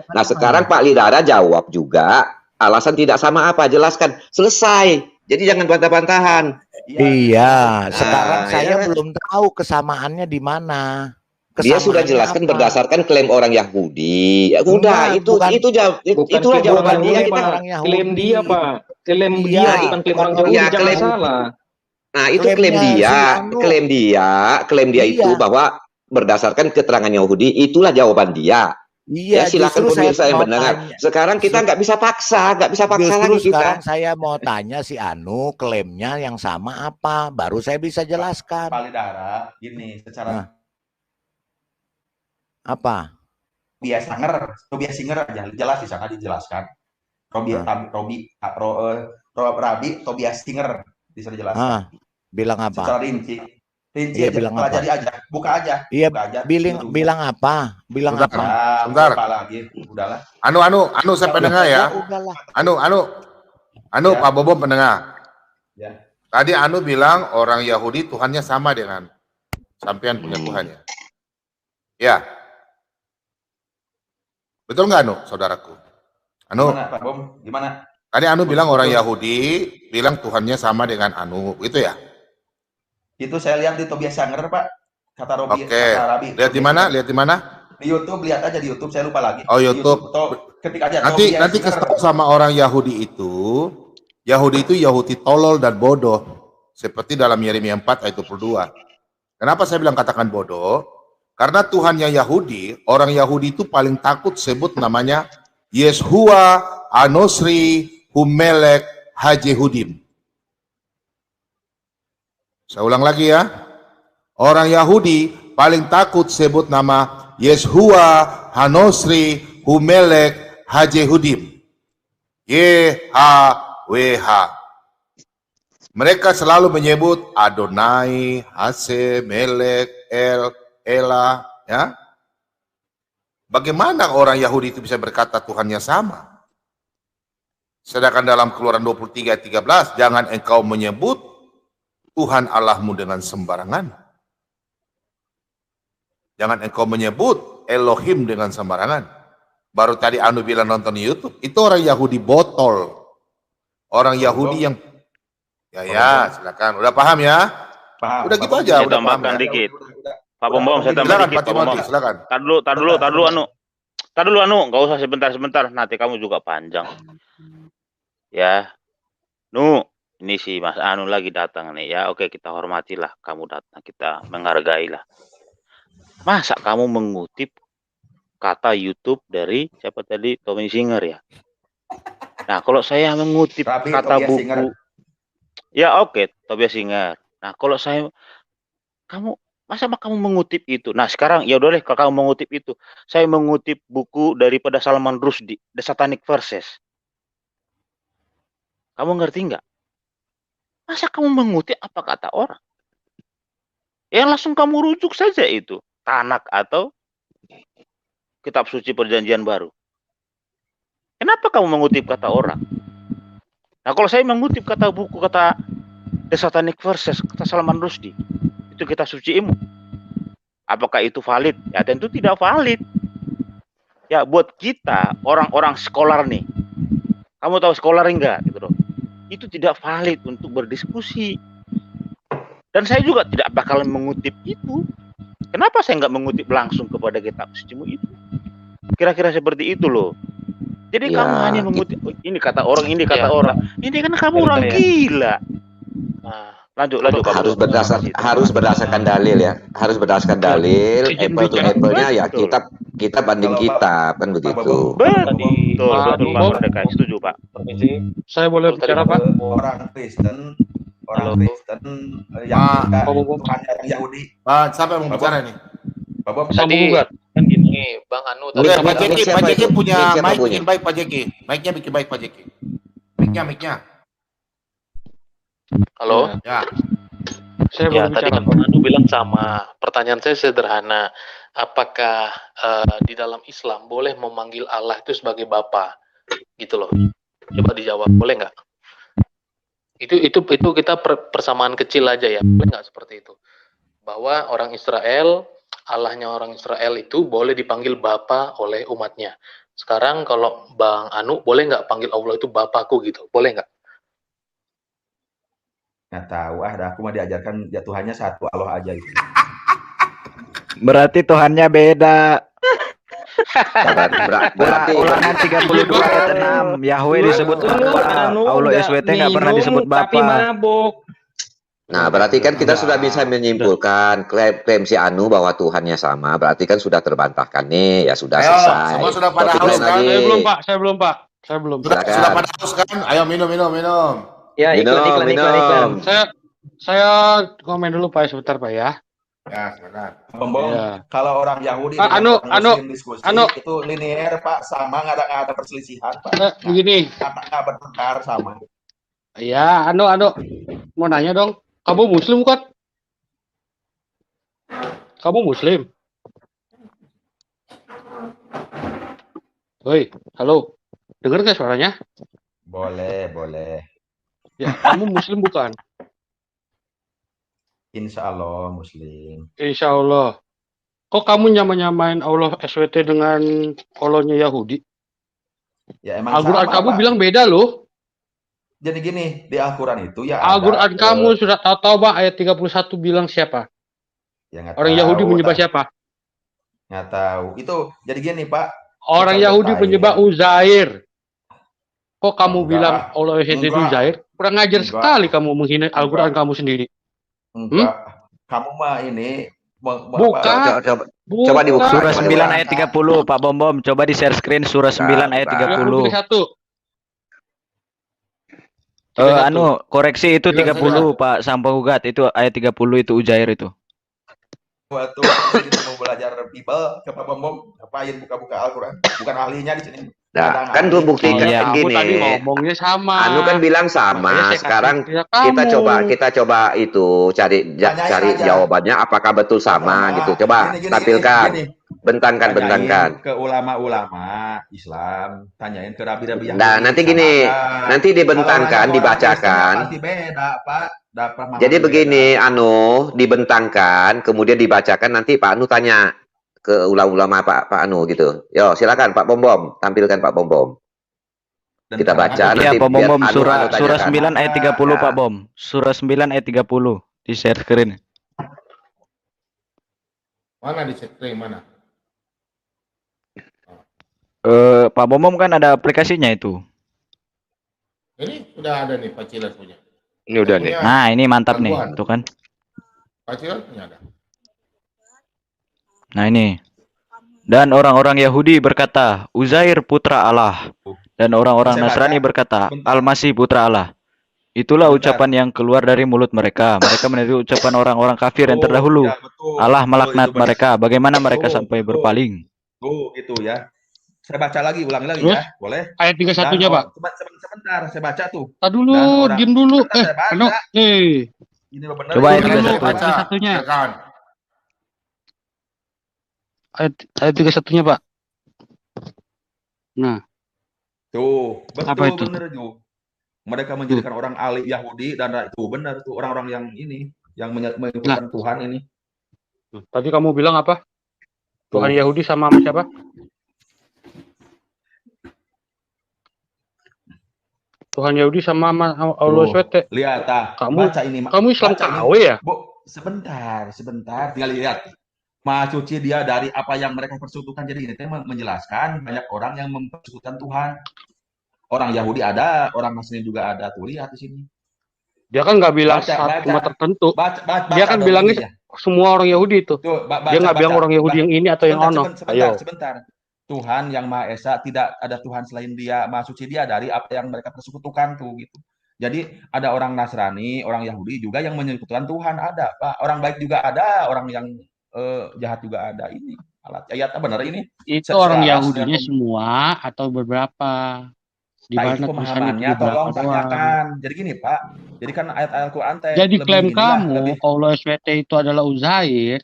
Nah, sekarang Pak Lidara jawab juga. Alasan tidak sama apa? Jelaskan. Selesai. Jadi jangan bantah-bantahan. Iya, sekarang saya belum tahu kesamaannya di mana. Dia sudah jelaskan berdasarkan klaim orang Yahudi. Ya udah, itulah jawaban dia. Klaim dia, Pak. Klaim dia, bukan klaim orang Yahudi. Jangan salah. Nah, itu klaim dia itu bahwa berdasarkan keterangan Yahudi, itulah jawaban dia. Iya, silakan pemirsa yang mendengar. Sekarang kita nggak bisa paksa lagi kita. Sekarang saya mau tanya si Anu, klaimnya yang sama apa? Baru saya bisa jelaskan. Pak Lidara, gini, secara apa? Tobias Singer aja jelas di sana dijelaskan. Rabi Tobias Singer bisa dijelaskan. Bilang apa? Secara rinci aja, bilang apa? Buka aja. Iya, bilang apa? Sebentar. Lagi. Udahlah. Anu saya pendengar ya. Anu Pak Bobo pendengar. Ya. Tadi Anu bilang orang Yahudi Tuhannya sama dengan sampean punya Tuhannya. Ya. Betul nggak Anu, saudaraku? Gimana Pak Bom? Gimana? Tadi Anu bilang orang Yahudi bilang Tuhannya sama dengan Anu, gitu ya? Itu saya lihat di Tobias Singer, Pak. Kata Rabi. Lihat di mana? Di YouTube, lihat aja di YouTube, saya lupa lagi. Oh, YouTube. Ketik aja. Nanti kesel sama orang Yahudi itu Yahudi tolol dan bodoh. Seperti dalam Yeremia 4 ayat 22. Kenapa saya bilang katakan bodoh? Karena Tuhannya Yahudi, orang Yahudi itu paling takut sebut namanya Yeshua Anosri Humelek Hajehudim. Saya ulang lagi ya. Orang Yahudi paling takut sebut nama Yeshua Hanosri Humelek Hajehudim. YHWH. Mereka selalu menyebut Adonai, Hase, Melek, Ela, ya. Bagaimana orang Yahudi itu bisa berkata Tuhannya sama? Sedangkan dalam Keluaran 23 ayat 13, jangan engkau menyebut Tuhan Allahmu dengan sembarangan. Jangan engkau menyebut Elohim dengan sembarangan. Baru tadi Anu bilang nonton YouTube, itu orang Yahudi botol. Orang Yahudi yang silakan. Udah paham ya? Paham. Udah gitu aja. Saya tambahkan dikit. Pak Bom, saya tambahkan dikit. Silakan. Tar dulu Anu. Tadi dulu nggak usah sebentar, nanti kamu juga panjang. Ya, ini si Mas Anu lagi datang nih ya. Oke, kita hormatilah kamu datang, kita menghargailah. Masa kamu mengutip kata YouTube dari siapa tadi, Tommy Singer ya? Nah, kalau saya mengutip kata Tobias buku, Singer. ya oke, Tobias Singer. Nah, kalau masa kamu mengutip itu? Nah, sekarang ya udah deh, kalau kamu mengutip itu, saya mengutip buku daripada Salman Rushdie, The Satanic Verses. Kamu ngerti nggak? Masa kamu mengutip apa kata orang? Yang langsung kamu rujuk saja itu, Tanak atau Kitab Suci Perjanjian Baru. Kenapa kamu mengutip kata orang? Nah, kalau saya mengutip kata buku, kata The Satanic Verses, kata Salman Rushdie, itu kitab suci ilmu. Apakah itu valid? Ya tentu tidak valid. Ya buat kita, orang-orang scholar nih, kamu tahu scholar enggak? Gitu loh. Itu tidak valid untuk berdiskusi. Dan saya juga tidak bakal mengutip itu. Kenapa saya nggak mengutip langsung kepada kitab sucimu itu? Kira-kira seperti itu loh. Jadi Ya, kamu hanya mengutip ini kata orang, ini kata orang. Ini kan kamu orang gila. Nah, lanjut harus berdasarkan dalil ya. Harus berdasarkan dalil, apple to apple-nya ya kita banding kitab kan begitu. Betul, Pak Merdeka. Setuju, Pak. Saya boleh bicara, Pak? Orang Kristen yang Tuhannya Yahudi. Siapa yang mau bicara nih? Bapak Tadi kan gini, Bang Anu. Oke, Pak Jeki punya mic bikin baik Pak Jeki. Mic-nya bikin baik Pak Jeki. Mic-nya. Halo. Ya. Saya ya, tadi kan Bang Anu bilang sama. Pertanyaan saya sederhana. Apakah di dalam Islam boleh memanggil Allah itu sebagai Bapa? Gitu loh. Coba dijawab, boleh nggak? Itu kita persamaan kecil aja ya. Boleh nggak seperti itu? Bahwa orang Israel, Allahnya orang Israel itu boleh dipanggil Bapa oleh umatnya. Sekarang kalau Bang Anu, boleh nggak panggil Allah itu Bapakku gitu? Boleh nggak? Nggak tahu, aku mah diajarkan ya Tuhannya satu, Allah aja itu. Berarti Tuhannya beda. Berarti Ulangan 32 ayat 6, Yahweh disebut Bapa, Allah SWT nggak pernah disebut Bapa. Nah, berarti kan kita sudah bisa menyimpulkan klaim si Anu bahwa Tuhannya sama. Berarti kan sudah terbantahkan nih, ya sudah selesai. Semua sudah pada haus kan? Saya belum, Pak. Sudah pada haus kan? Ayo minum. Ya, iklan. Saya komen dulu Pak, sebentar Pak ya. Ya, silakan. Pembong, kalau orang Yahudi Muslim diskusi itu linear Pak, sama nggak ada perselisihan Pak. Begini. Nggak bertengkar sama. Ya, mau nanya dong. Kamu Muslim kan? Kamu Muslim? Woi, halo. Dengar nggak suaranya? Boleh. Ya, kamu Muslim bukan? Insya Allah Muslim. Insya Allah. Kok kamu nyamain Allah SWT dengan Allahnya Yahudi? Ya emang Al-Quran kamu Pak bilang beda loh. Jadi gini, di Al-Quran itu ya Al-Quran kamu sudah tahu Pak, ayat 31 bilang siapa? Ya, orang Yahudi menyembah siapa? Nggak tahu. Itu jadi gini Pak. Orang Yahudi menyembah Uzair. Kok kamu bilang Allah itu Uzair? Kurang ajar sekali kamu menghina Al-Quran kamu sendiri. Enggak. Kamu mah ini Buka. Coba dibuka. Surah 9 ayat 30 Pak Bom. Coba di share screen surah 9 ayat 30. Koreksi itu 30 Pak Sampahugat, itu ayat 30 itu Uzair itu. Waktu kita mau belajar Bible ke Pak Bom, ngapain buka-buka Al-Quran? Bukan ahlinya di sini. Nah, kan tuh buktikan gini. Tadi ngomongnya sama. Anu kan bilang sama. Sekarang kita coba itu cari jawabannya apakah betul sama gitu. Coba tampilkan. Bentangkan. Ke ulama-ulama Islam, tanyain ke rabi-rabi yang. Nah, nanti gini, nanti dibentangkan, dibacakan. Pasti beda, Pak. Jadi begini, dibentangkan, kemudian dibacakan, nanti Pak Anu tanya ke ulama Pak Anu gitu. Yo, silakan Pak Bom, tampilkan Pak Bom. Kita baca nanti Pak Bom, surah 9 ayat 30 Pak Bom. Surah 9 ayat 30 di share screen. Mana di share screen mana? Pak Bomom kan ada aplikasinya itu. Ini sudah ada nih Pak Cilas punya. Ini udah nih. Nah, ini mantap nih, tuh kan. Pak Cilas punya ada. Nah, ini. Dan orang-orang Yahudi berkata, Uzair putra Allah. Dan orang-orang Nasrani berkata, Al-Masih putra Allah. Itulah ucapan yang keluar dari mulut mereka. Mereka meniru ucapan orang-orang kafir yang terdahulu. Allah melaknat mereka. Bagaimana mereka sampai berpaling? Gitu ya. Saya baca lagi, ulangi lagi ya, boleh? Ayat 31-nya, Pak. Sebentar, saya baca tuh. Dulu, diam dulu. Ini lo bener. Coba ayat 31-nya. Ayat 31-nya, Pak. Nah. Tuh, betul apa itu? Bener tuh. Mereka menjadikan orang ahli Yahudi dan itu benar tuh orang-orang yang ini yang menyebutkan Tuhan ini. Tadi kamu bilang apa? Tuhan Yahudi sama siapa? Tuhan Yahudi sama Allah SWT. Lihat, kamu baca ini. Kamu Islam KW ya? Sebentar. Tinggal lihat. Maha suci dia dari apa yang mereka persekutukan. Jadi ini menjelaskan banyak orang yang mempersekutukan Tuhan. Orang Yahudi ada, orang Nasrani juga ada. Tuh lihat di sini. Dia kan nggak bilang satu umat tertentu. Dia kan bilangnya semua orang Yahudi itu. Dia nggak bilang orang Yahudi yang ini atau yang ono. Sebentar. Tuhan yang Maha Esa, tidak ada Tuhan selain Dia. Maha suci Dia dari apa yang mereka persekutukan tuh gitu. Jadi ada orang Nasrani, orang Yahudi juga yang menyekutukan Tuhan, ada Pak. Orang baik juga ada, orang yang jahat juga ada. Ini ayatnya benar ini. Itu orang Yahudinya semua atau beberapa? Di mana pemahamannya tolong tanyakan. Jadi gini Pak, jadi kan ayat-ayat Al-Quran jadi klaim kamu kalau SWT itu adalah Uzair,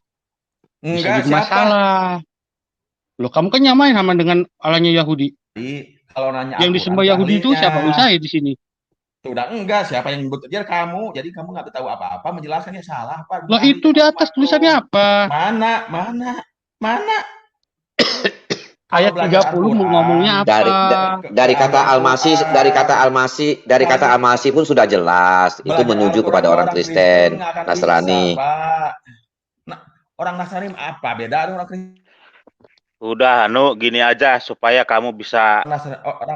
enggak jadi masalah. Loh, kamu kan nyamain sama dengan Allahnya Yahudi. Jadi kalau nanya yang disembah Yahudi itu siapa? Uzair di sini. Sudah enggak, siapa yang nyebut dia kamu. Jadi kamu nggak tahu apa-apa, menjelaskannya salah Pak. Lah itu di atas tulisannya apa? Mana? Ayat 30 ngomongnya apa? Dari kata Al-Masih pun sudah jelas. Itu menuju kepada orang Kristen, Nasrani. Nah, orang Nasrani apa beda orang Kristen? Udah, gini aja supaya kamu bisa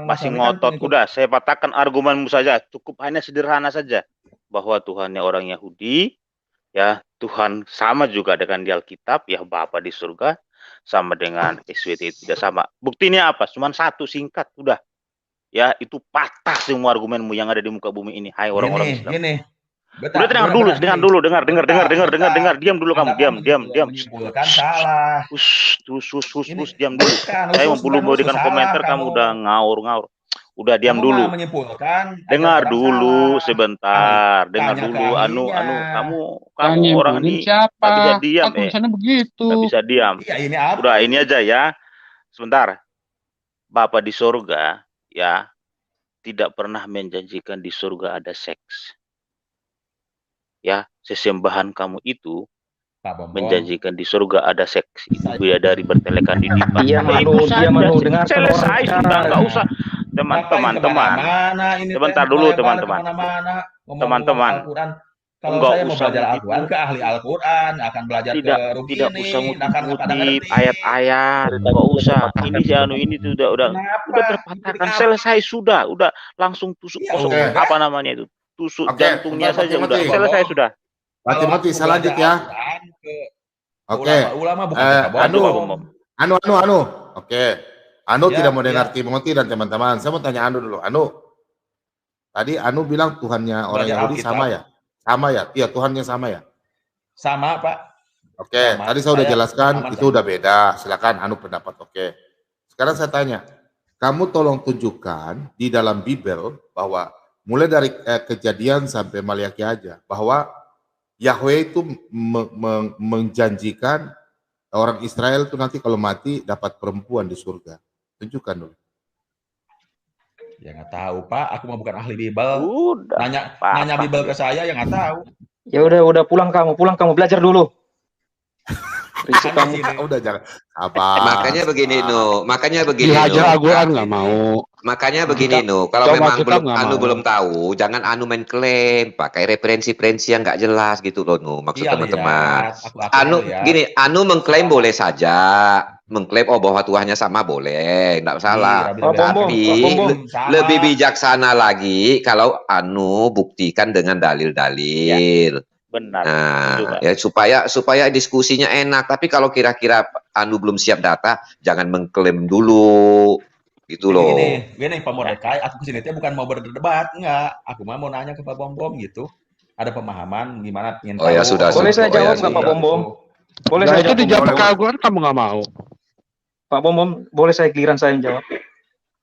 masih ngotot. Udah, saya patahkan argumenmu saja. Cukup hanya sederhana saja bahwa Tuhannya orang Yahudi, ya Tuhan sama juga dengan di Alkitab, ya Bapa di surga. Sama dengan SWT itu tidak sama. Buktinya apa? Cuman satu, singkat, udah. Ya, itu patah semua argumenmu yang ada di muka bumi ini. Hai orang-orang Islam. Udah dengar dulu. Diam dulu kamu, diam. Salah. Diam dulu. Saya belum memberikan komentar, kamu udah ngaur. Udah diam dulu. Dengar dulu sebentar. Dengar dulu. Kamu orang ini siapa? Gak bisa diam. Begitu. Gak bisa diam. Udah ini aja ya. Sebentar. Bapa di surga ya tidak pernah menjanjikan di surga ada seks. Ya, sesembahan kamu itu menjanjikan di surga ada seks. Itu bidadari bertelekan di depan. Dia mau dengar selesai sudah, nggak usah. Teman-teman. Sebentar dulu teman-teman. Kalau saya mau belajar Al-Quran ke ahli Al-Quran, akan belajar tidak usah ngutip ayat-ayat, nggak usah. Ini ini udah terpatahkan, selesai sudah langsung tusuk kosong. Apa namanya itu? Tusuk jantungnya saja udah selesai sudah. Pak Timothy selanjut ya. Oke. Ulama bukan Anu. Oke. Anu tidak mau dengar Timothy dan teman-teman. Saya mau tanya Anu dulu. Anu. Tadi Anu bilang Tuhannya orang Yahudi sama ya? Sama ya? Iya, Tuhannya sama ya? Sama, Pak. Oke, tadi saya udah jelaskan itu udah beda. Silakan Anu pendapat. Oke. Sekarang saya tanya. Kamu tolong tunjukkan di dalam Bible bahwa mulai dari Kejadian sampai Maliaki aja bahwa Yahweh itu menjanjikan orang Israel itu nanti kalau mati dapat perempuan di surga. Tunjukkan dulu. Ya nggak tahu Pak, aku mah bukan ahli Bible. Udah. Nanya Bible ke saya yang nggak tahu. Ya udah pulang kamu belajar dulu. Udah jangan. Apa? Makanya begini Dihajar Al-Quran nggak mau. Makanya begini kalau memang belum tahu, jangan Anu main klaim, pakai referensi yang nggak jelas gitu loh Maksud teman-teman. Anu mengklaim boleh saja. mengklaim bahwa Tuhannya sama boleh, enggak masalah. Tapi lebih bijaksana lagi kalau buktikan dengan dalil-dalil. Benar. Nah, ya supaya diskusinya enak. Tapi kalau kira-kira belum siap data, jangan mengklaim dulu. Gitu loh. Gini Pak Mordecai, aku kesini bukan mau berdebat, enggak. Aku mau nanya ke Pak Bom gitu. Ada pemahaman gimana ingin tahu. Ya sudah. Boleh saya jawab nggak Pak Bom? Boleh saya jawab? Dijawab pakai Al-Quran, kamu nggak mau. Pak Bom, boleh saya giliran saya menjawab?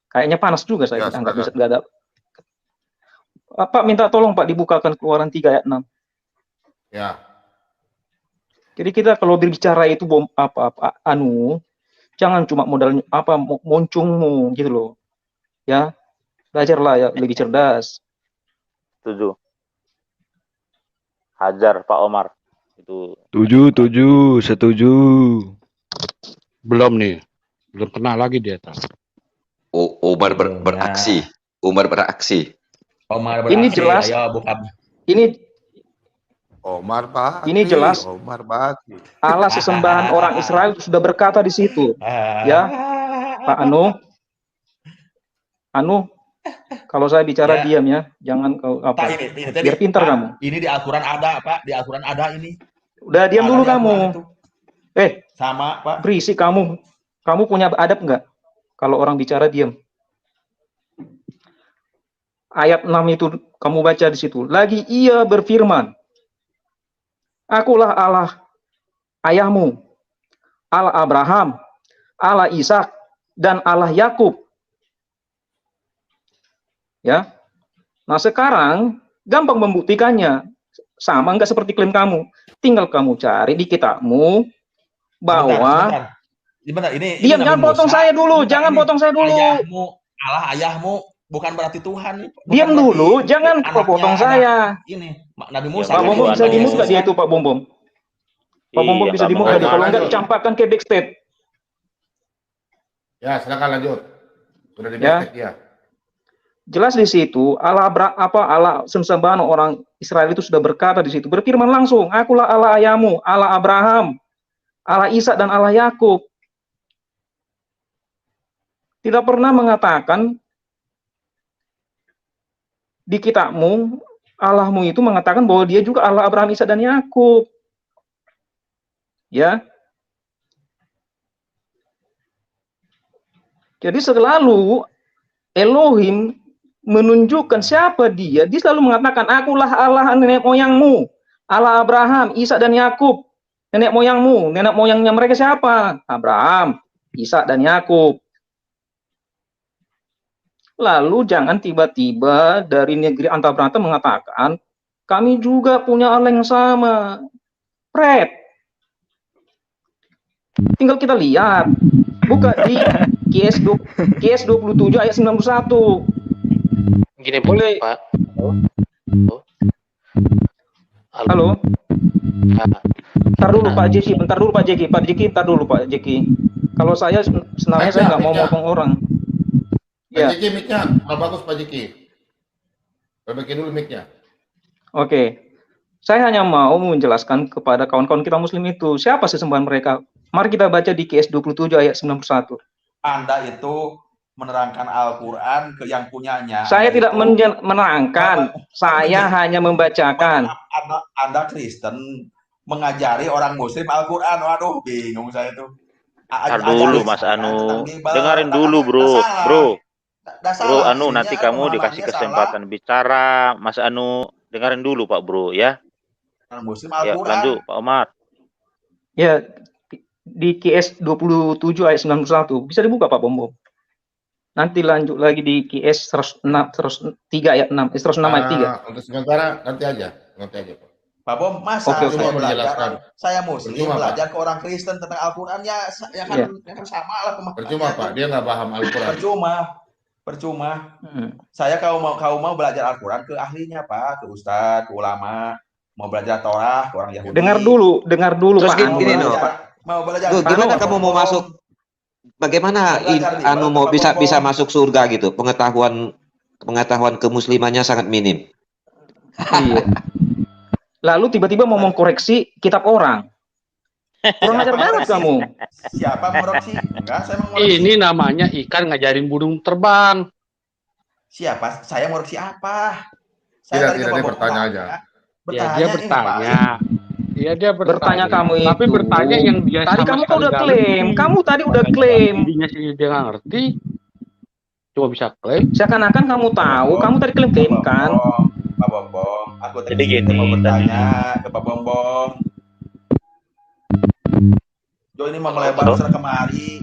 Kayaknya panas juga saya, nggak bisa nggak ada. Pak minta tolong Pak dibukakan Keluaran 3 ayat 6. Ya. Jadi kita kalau berbicara itu jangan cuma modal moncungmu gitu loh. Ya. Belajarlah ya lebih cerdas. Setuju. Hajar Pak Omar. Itu. Setuju. Belum nih. Belum kena lagi dia. Umar beraksi. Umar beraksi. Ini jelas. Ayo, buka. Ini jelas. Allah sesembahan orang Israel sudah berkata di situ. Ya, Pak Anu, kalau saya bicara diam ya, jangan kau apa. Biar pintar kamu. Ini di Al-Quran ada, Pak. Di Al-Quran ada ini. Udah diam dulu kamu. Sama, Pak. Berisik kamu. Kamu punya adab nggak? Kalau orang bicara diam. Ayat 6 itu kamu baca di situ. Lagi ia berfirman, Akulah Allah ayahmu, Allah Abraham, Allah Ishak, dan Allah Yakub. Ya. Nah sekarang gampang membuktikannya. Sama nggak seperti klaim kamu. Tinggal kamu cari di kitabmu bahwa Sebentar. Ini jangan potong saya dulu, jangan potong saya dulu. Ayahmu bukan berarti Tuhan. Diam dulu, jangan potong saya. Ini Nabi Musa. Pak Bom bisa dimut nggak dia itu Pak Bom? Pak Bom bisa dimut nggak? Kalau nggak campakkan ke backstage. Ya, silakan lanjut. Sudah di backstage ya. Jelas di situ Allah sembahan orang Israel itu sudah berkata di situ, berfirman langsung, Akulah Allah ayahmu, Allah Abraham, Allah Ishak dan Allah Yakub. Tidak pernah mengatakan di kitabmu Allahmu itu mengatakan bahwa dia juga Allah Abraham, Ishak dan Yakub. Ya. Jadi selalu Elohim menunjukkan siapa dia. Dia selalu mengatakan, Akulah Allah nenek moyangmu, Allah Abraham, Ishak dan Yakub. Nenek moyangmu, nenek moyangnya mereka siapa? Abraham, Ishak dan Yakub. Lalu jangan tiba-tiba dari negeri antah-berantah mengatakan, kami juga punya Allah yang sama. Pret. Tinggal kita lihat. Buka di QS 27 ayat 91. Gini boleh Pak. Halo. Bentar dulu Pak Jeki, bentar dulu Pak Jeki. Kalau saya sebenarnya saya nggak mau motong orang. Pak Jeki mic-nya, bagus Pak Jeki. Perbaiki dulu mic-nya. Oke. Saya hanya mau menjelaskan kepada kawan-kawan kita muslim itu, siapa sesembahan mereka. Mari kita baca di QS 27 ayat 91. Anda itu menerangkan Al-Quran ke yang punyanya. Saya tidak menerangkan, saya hanya membacakan. Anda Kristen mengajari orang muslim Al-Quran. Waduh, bingung saya tuh. Dulu Mas Anu, dengerin dulu bro. Nanti kamu dikasih kesempatan bicara. Mas Anu, dengerin dulu Pak Bro ya. Muslim ya lanjut Pak Omar. Ya, di QS 27 ayat 91 bisa dibuka Pak Bom. Nanti lanjut lagi di QS 103 ayat 6, 106 ayat 3. Untuk sementara nanti aja Pak. Pak Bom, masa saya belajar, saya muslim belajar ke orang Kristen tentang Al-Quran ya kan sama lah pemahamannya. Percuma Pak, dia nggak paham Al-Quran. Percuma. Saya kalau mau belajar Al-Quran ke ahlinya Pak, ke ustadz, ke ulama, mau belajar Torah ke orang Yahudi. Dengar dulu Terus Pak. Gini, mau belajar. Gimana kamu mau masuk? Bagaimana mau bisa masuk surga gitu? Pengetahuan kemuslimannya sangat minim. Iya. Lalu tiba-tiba mau mengkoreksi kitab orang. Kurang ajar banget kamu. Siapa mengoreksi? Enggak, saya mengoreksi. Ini namanya ikan ngajarin burung terbang. Siapa? Saya mengoreksi apa? Tidak, dia bertanya aja. Ya, dia bertanya. Iya, dia bertanya kamu itu. Tapi bertanya yang dia tadi kamu kan udah klaim. Kamu tadi udah klaim. Intinya sih dia nggak ngerti. Cuma bisa klaim. Seakan-akan kamu tahu. Kamu tadi klaim kan? Pak Bombong, aku tadi mau bertanya ke Pak Bombong. Jo ini mau melebar sana kemari.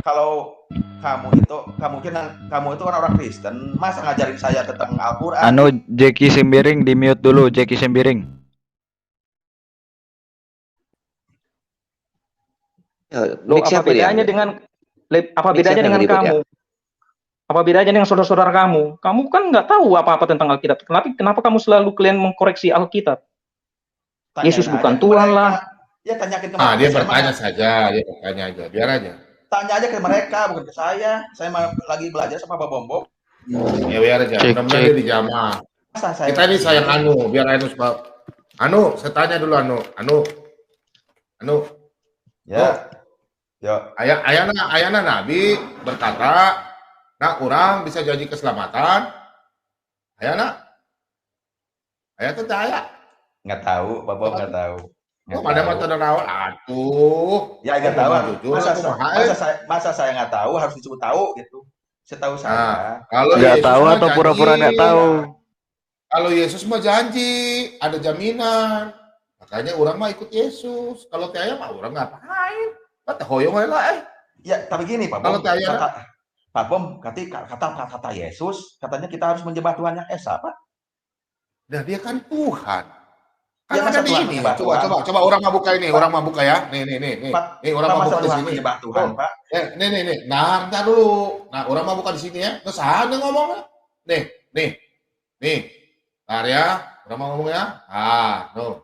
Kalau kamu itu kan orang Kristen, masa ngajarin saya tentang Al-Qur'an? Anu, Jeki Sembiring di mute dulu, Jeki Sembiring. Apa bedanya dengan kamu? Apa bedanya dengan saudara-saudara kamu? Kamu kan nggak tahu apa-apa tentang Alkitab. Kenapa kamu selalu kalian mengkoreksi Alkitab? Yesus bukan Tuhan lah. Ya tanyakin ke mereka. Dia bertanya saja, dia bertanya aja, biar aja. Tanya aja ke mereka, bukan ke saya. Saya lagi belajar sama Pak Bombong. Ya biar aja, mudah-mudahan dia dijamah. Kita ini sayang Anu, biar Anu sebab. Anu, saya tanya dulu Anu. Ya. Ya. Ayana Nabi berkata, nah orang bisa janji keselamatan. Ayana tuh ayah. Nggak tahu, Pak Bob nggak tahu. Ada mata dan awal, aduh. Ya nggak tahu. Masa saya nggak tahu harus disebut tahu gitu. Setahu saya. Kalau nggak tahu atau pura-pura nggak tahu. Kalau Yesus mah janji, ada jaminan. Makanya orang mah ikut Yesus. Kalau saya mah orang ngapain? Kata hoyong lah. Ya tapi gini Pak Bom. Pak Bom kata Yesus katanya kita harus menyembah Tuhan yang Esa Pak. Nah dia kan Tuhan. Kan ya, ada di ini. Coba orang mah buka ini, orang mah buka ya. Nih. Nih orang mah buka di sini. Menyembah Tuhan, Pak. Nih. Nah, entar dulu. Nah, orang mah buka di sini ya. Terus ada ngomongnya. Nih. Bentar ya. Orang mah ngomong ya. No.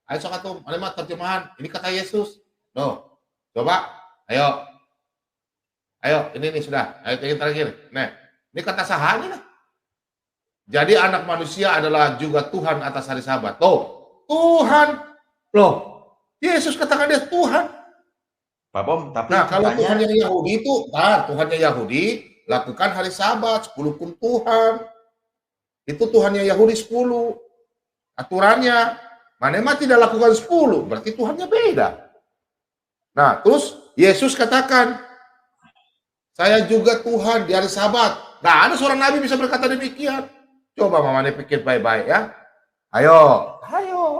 Ayo sok atuh, mana mah terjemahan. Ini kata Yesus. No. Coba. Ayo, ini sudah. Ayo yang terakhir. Nah, ini kata sahani lah. Jadi anak manusia adalah juga Tuhan atas hari Sabat. Tuhan. Loh, Yesus katakan dia Tuhan. Pak Bom, tapi nah, kalau Tuhannya Yahudi itu, Tuhannya Yahudi lakukan hari Sabat, 10 pun Tuhan. Itu Tuhannya Yahudi 10. Aturannya, mana tidak lakukan 10, berarti Tuhannya beda. Nah, terus Yesus katakan, saya juga Tuhan di hari Sabat. Nah, ada seorang nabi bisa berkata demikian. Coba Mama pikir baik-baik ya. Ayo.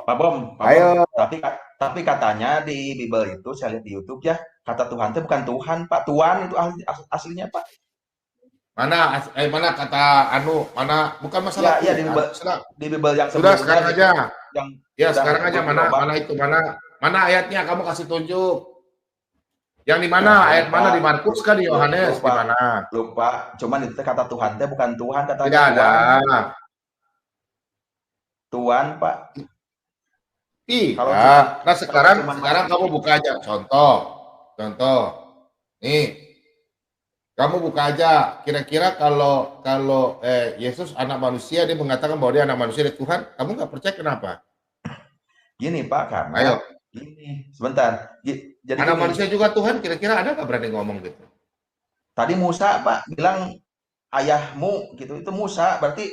Pak Bom, tapi katanya di Bible itu saya lihat di YouTube ya, kata Tuhan itu bukan Tuhan, Pak. Tuhan itu aslinya, Pak. Mana kata mana bukan masalah. Ya, di Bible yang sudah sekarang aja. Sekarang aja mana ayatnya kamu kasih tunjuk. Yang di mana? Ayat mana di Markus kan di Yohanes di mana? Lupa. Cuman itu kata Tuhan itu bukan Tuhan katanya. Tidak ada. Tuhan, Pak. Iya. Nah sekarang kamu buka aja contoh. Nih. Kamu buka aja. Kira-kira kalau Yesus anak manusia, dia mengatakan bahwa dia anak manusia dari Tuhan, kamu nggak percaya kenapa? Gini Pak, karena ini sebentar. Jadi anak manusia juga Tuhan, kira-kira ada nggak berani ngomong gitu? Tadi Musa Pak bilang ayahmu gitu, itu Musa, berarti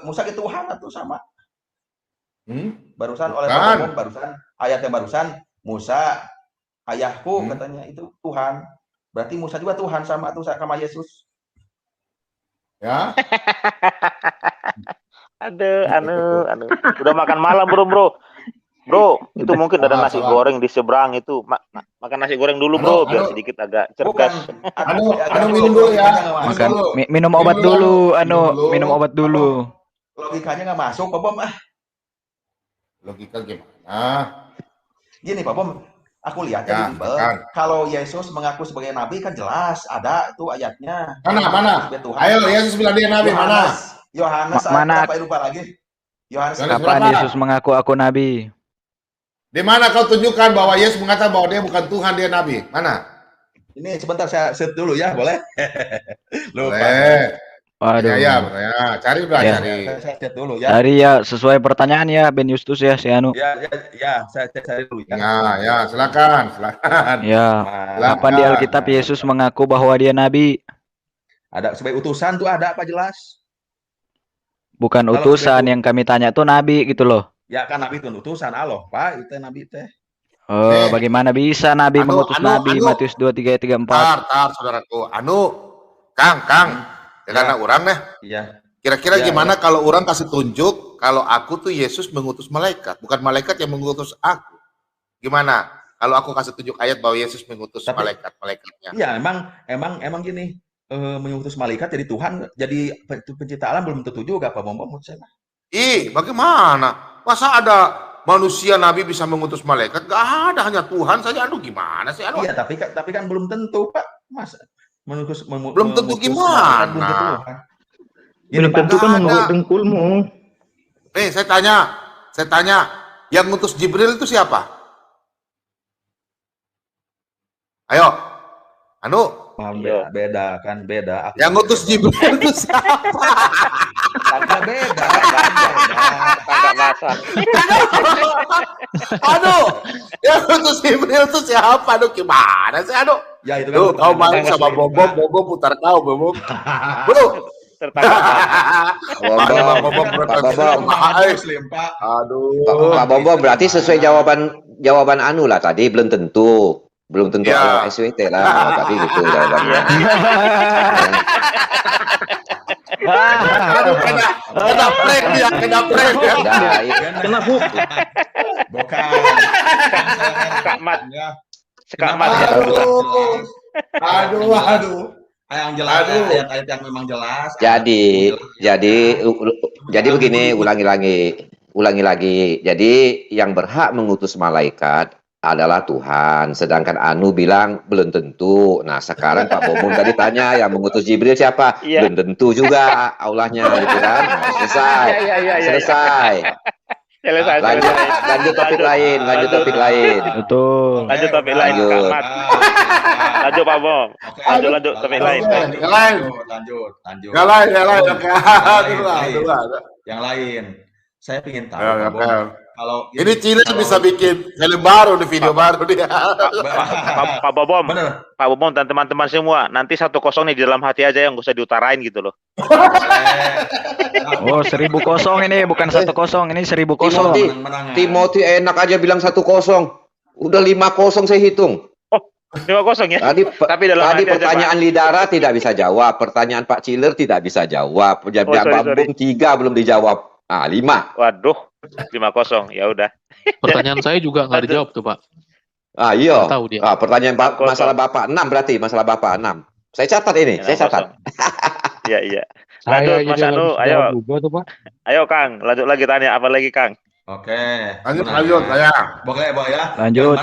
Musa itu Tuhan atau sama? Barusan oleh Pak barusan ayatnya barusan Musa ayahku katanya itu Tuhan, berarti Musa juga Tuhan sama Yesus. Ya. Aduh. Udah makan malam bro, itu mungkin ada nasi goreng di seberang itu. Makan nasi goreng dulu bro, biar sedikit agak cerdas. Minum dulu ya. Minum obat dulu, minum obat dulu. Logikanya nggak masuk, Pak Bom. Logika gimana? Gini Pak Bom, aku lihat ya, di Bible, kalau Yesus mengaku sebagai nabi kan jelas ada itu ayatnya. Mana? Ayo, Yesus bilang dia nabi, mana? Yohanes mana? Apa lupa lagi? Yohanes kapan Yesus mengaku aku nabi? Di mana kau tunjukkan bahwa Yesus mengatakan bahwa dia bukan Tuhan, dia nabi? Mana? Ini sebentar saya set dulu ya, boleh? Lupa. Waduh. Ya, cari udah Ya. cari. Saya chat dulu ya. Cari ya sesuai pertanyaan ya Ben Justus ya si Anu. Ya, saya cari dulu ya. Ya, silakan. Ya. Kapan di Alkitab Yesus mengaku bahwa dia nabi? Ada sebagai utusan tuh ada apa jelas? Bukan Kalau utusan sebagai yang kami tanya tuh nabi gitu loh. Ya kan nabi itu utusan Allah, Pak, itu nabi teh. Oh, bagaimana bisa nabi mengutus nabi? anu. Matius 23 ayat 34. Tar, saudaraku. Kang, karena orang nih. Iya. Kira-kira gimana kalau orang kasih tunjuk kalau aku tuh Yesus mengutus malaikat, bukan malaikat yang mengutus aku. Gimana? Kalau aku kasih tunjuk ayat bahwa Yesus mengutus malaikatnya. Iya, emang gini, mengutus malaikat jadi Tuhan, jadi pencipta alam belum tentu juga Pak Bom menurut saya. Bagaimana? Masa ada manusia nabi bisa mengutus malaikat? Gak ada, hanya Tuhan saja. Aduh, gimana sih? Iya, tapi kan belum tentu, Pak. Masa belum tentu gimana? Belum tentu kan menurut dengkulmu. Nih, saya tanya, yang ngutus Jibril itu siapa? Ayo, beda. Yang ngutus Jibril itu siapa? Beda. Yang ngutus Jibril itu siapa? Gimana sih? Ya itu kan. Kau main sama Bom putar kau, Bom. Bro. Pak Bom berarti sesuai jawaban Anu lah tadi belum tentu SWT lah tadi itu jawabannya. Kena prank ya. Kena Bu. Bukan. Sekamat. Aduh. Yang jelas, ayat yang memang jelas. Jadi begini, ulangi lagi. Jadi yang berhak mengutus malaikat adalah Tuhan, sedangkan Anu bilang belum tentu. Nah, sekarang Pak Bomong tadi tanya yang mengutus Jibril siapa? Belum tentu juga Allahnya gitu kan. Selesai. Lanjut topik lain. Betul. Lanjut topik lain. Lanjut Pak Bom. Lanjut topik lain. Lanjut. Yang lain. Saya ingin tahu kalau ini Cina bisa bikin film baru di video baru dia. Pak Bom. Pak Bom dan teman-teman semua, nanti 1-0 nih di dalam hati aja yang gak usah diutarain gitu loh. Oh, 1000-0 ini bukan 1-0, ini 1000-0. Timothy enak aja bilang 1-0. Udah 5-0 saya hitung. Oh, 5-0 ya. Tadi pertanyaan Lidara tidak bisa jawab, pertanyaan Pak Ciler tidak bisa jawab. Bambung 3 belum dijawab. 5. Waduh, 5-0. Ya udah. Pertanyaan saya juga nggak dijawab tuh, Pak. Iya. Pertanyaan masalah Bapak 6 berarti, masalah Bapak 6. Saya catat ini, saya catat. Iya. Lanjut Mas Anu, ayo. Ayo Kang, lanjut lagi tanya apa lagi Kang? Oke. Lanjut ya. Boleh ya. Lanjut.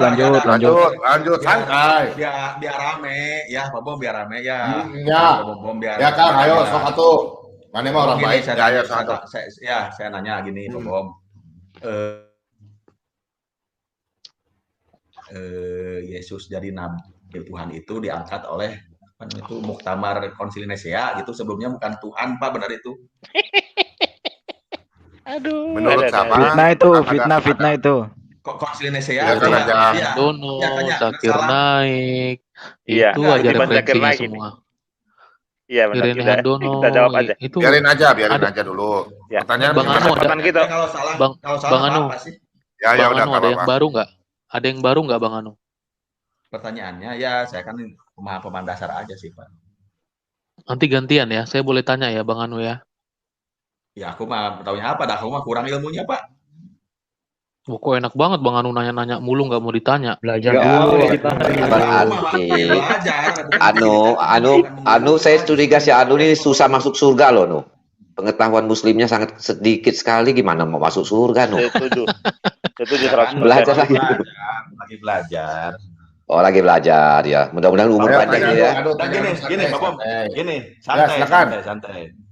Santai. Biar rame ya, Pak Bom biar rame ya. Ya Kang, ayo sok atuh. Mana mah orang baik. Saya nanya gini, Pak Bom. Yesus jadi nabi Tuhan itu diangkat oleh itu Muktamar Konsili Nisea gitu, sebelumnya bukan Tuhan Pak, benar itu? Aduh. Menurut siapa? Fitnah itu. Konsili Nisea Dono, Zakir naik. Itu aja referensinya semua. Iya benar. Kita jawab aja. Itu biarin aja dulu. Pertanyaan Bang Anu kita. Kalau salah Bang Anu. Ya udah, ada yang baru nggak? Ada yang baru nggak Bang Anu? Pertanyaannya ya saya kan pemahaman dasar aja sih Pak. Nanti gantian ya, saya boleh tanya ya Bang Anu ya. Ya aku mah taunya apa dah, aku mah kurang ilmunya Pak. Kok enak banget Bang Anu nanya-nanya mulu nggak mau ditanya. Belajar dulu kita. Berarti Anu saya curiga si Anu ini susah masuk surga loh, Nu. Pengetahuan muslimnya sangat sedikit sekali, gimana mau masuk surga, Nu? Setuju 100%. Belajar lagi. Lagi belajar. Oh, lagi belajar ya. Mudah-mudahan umur panjang ya. Gini Pak Bom. Gini, santai.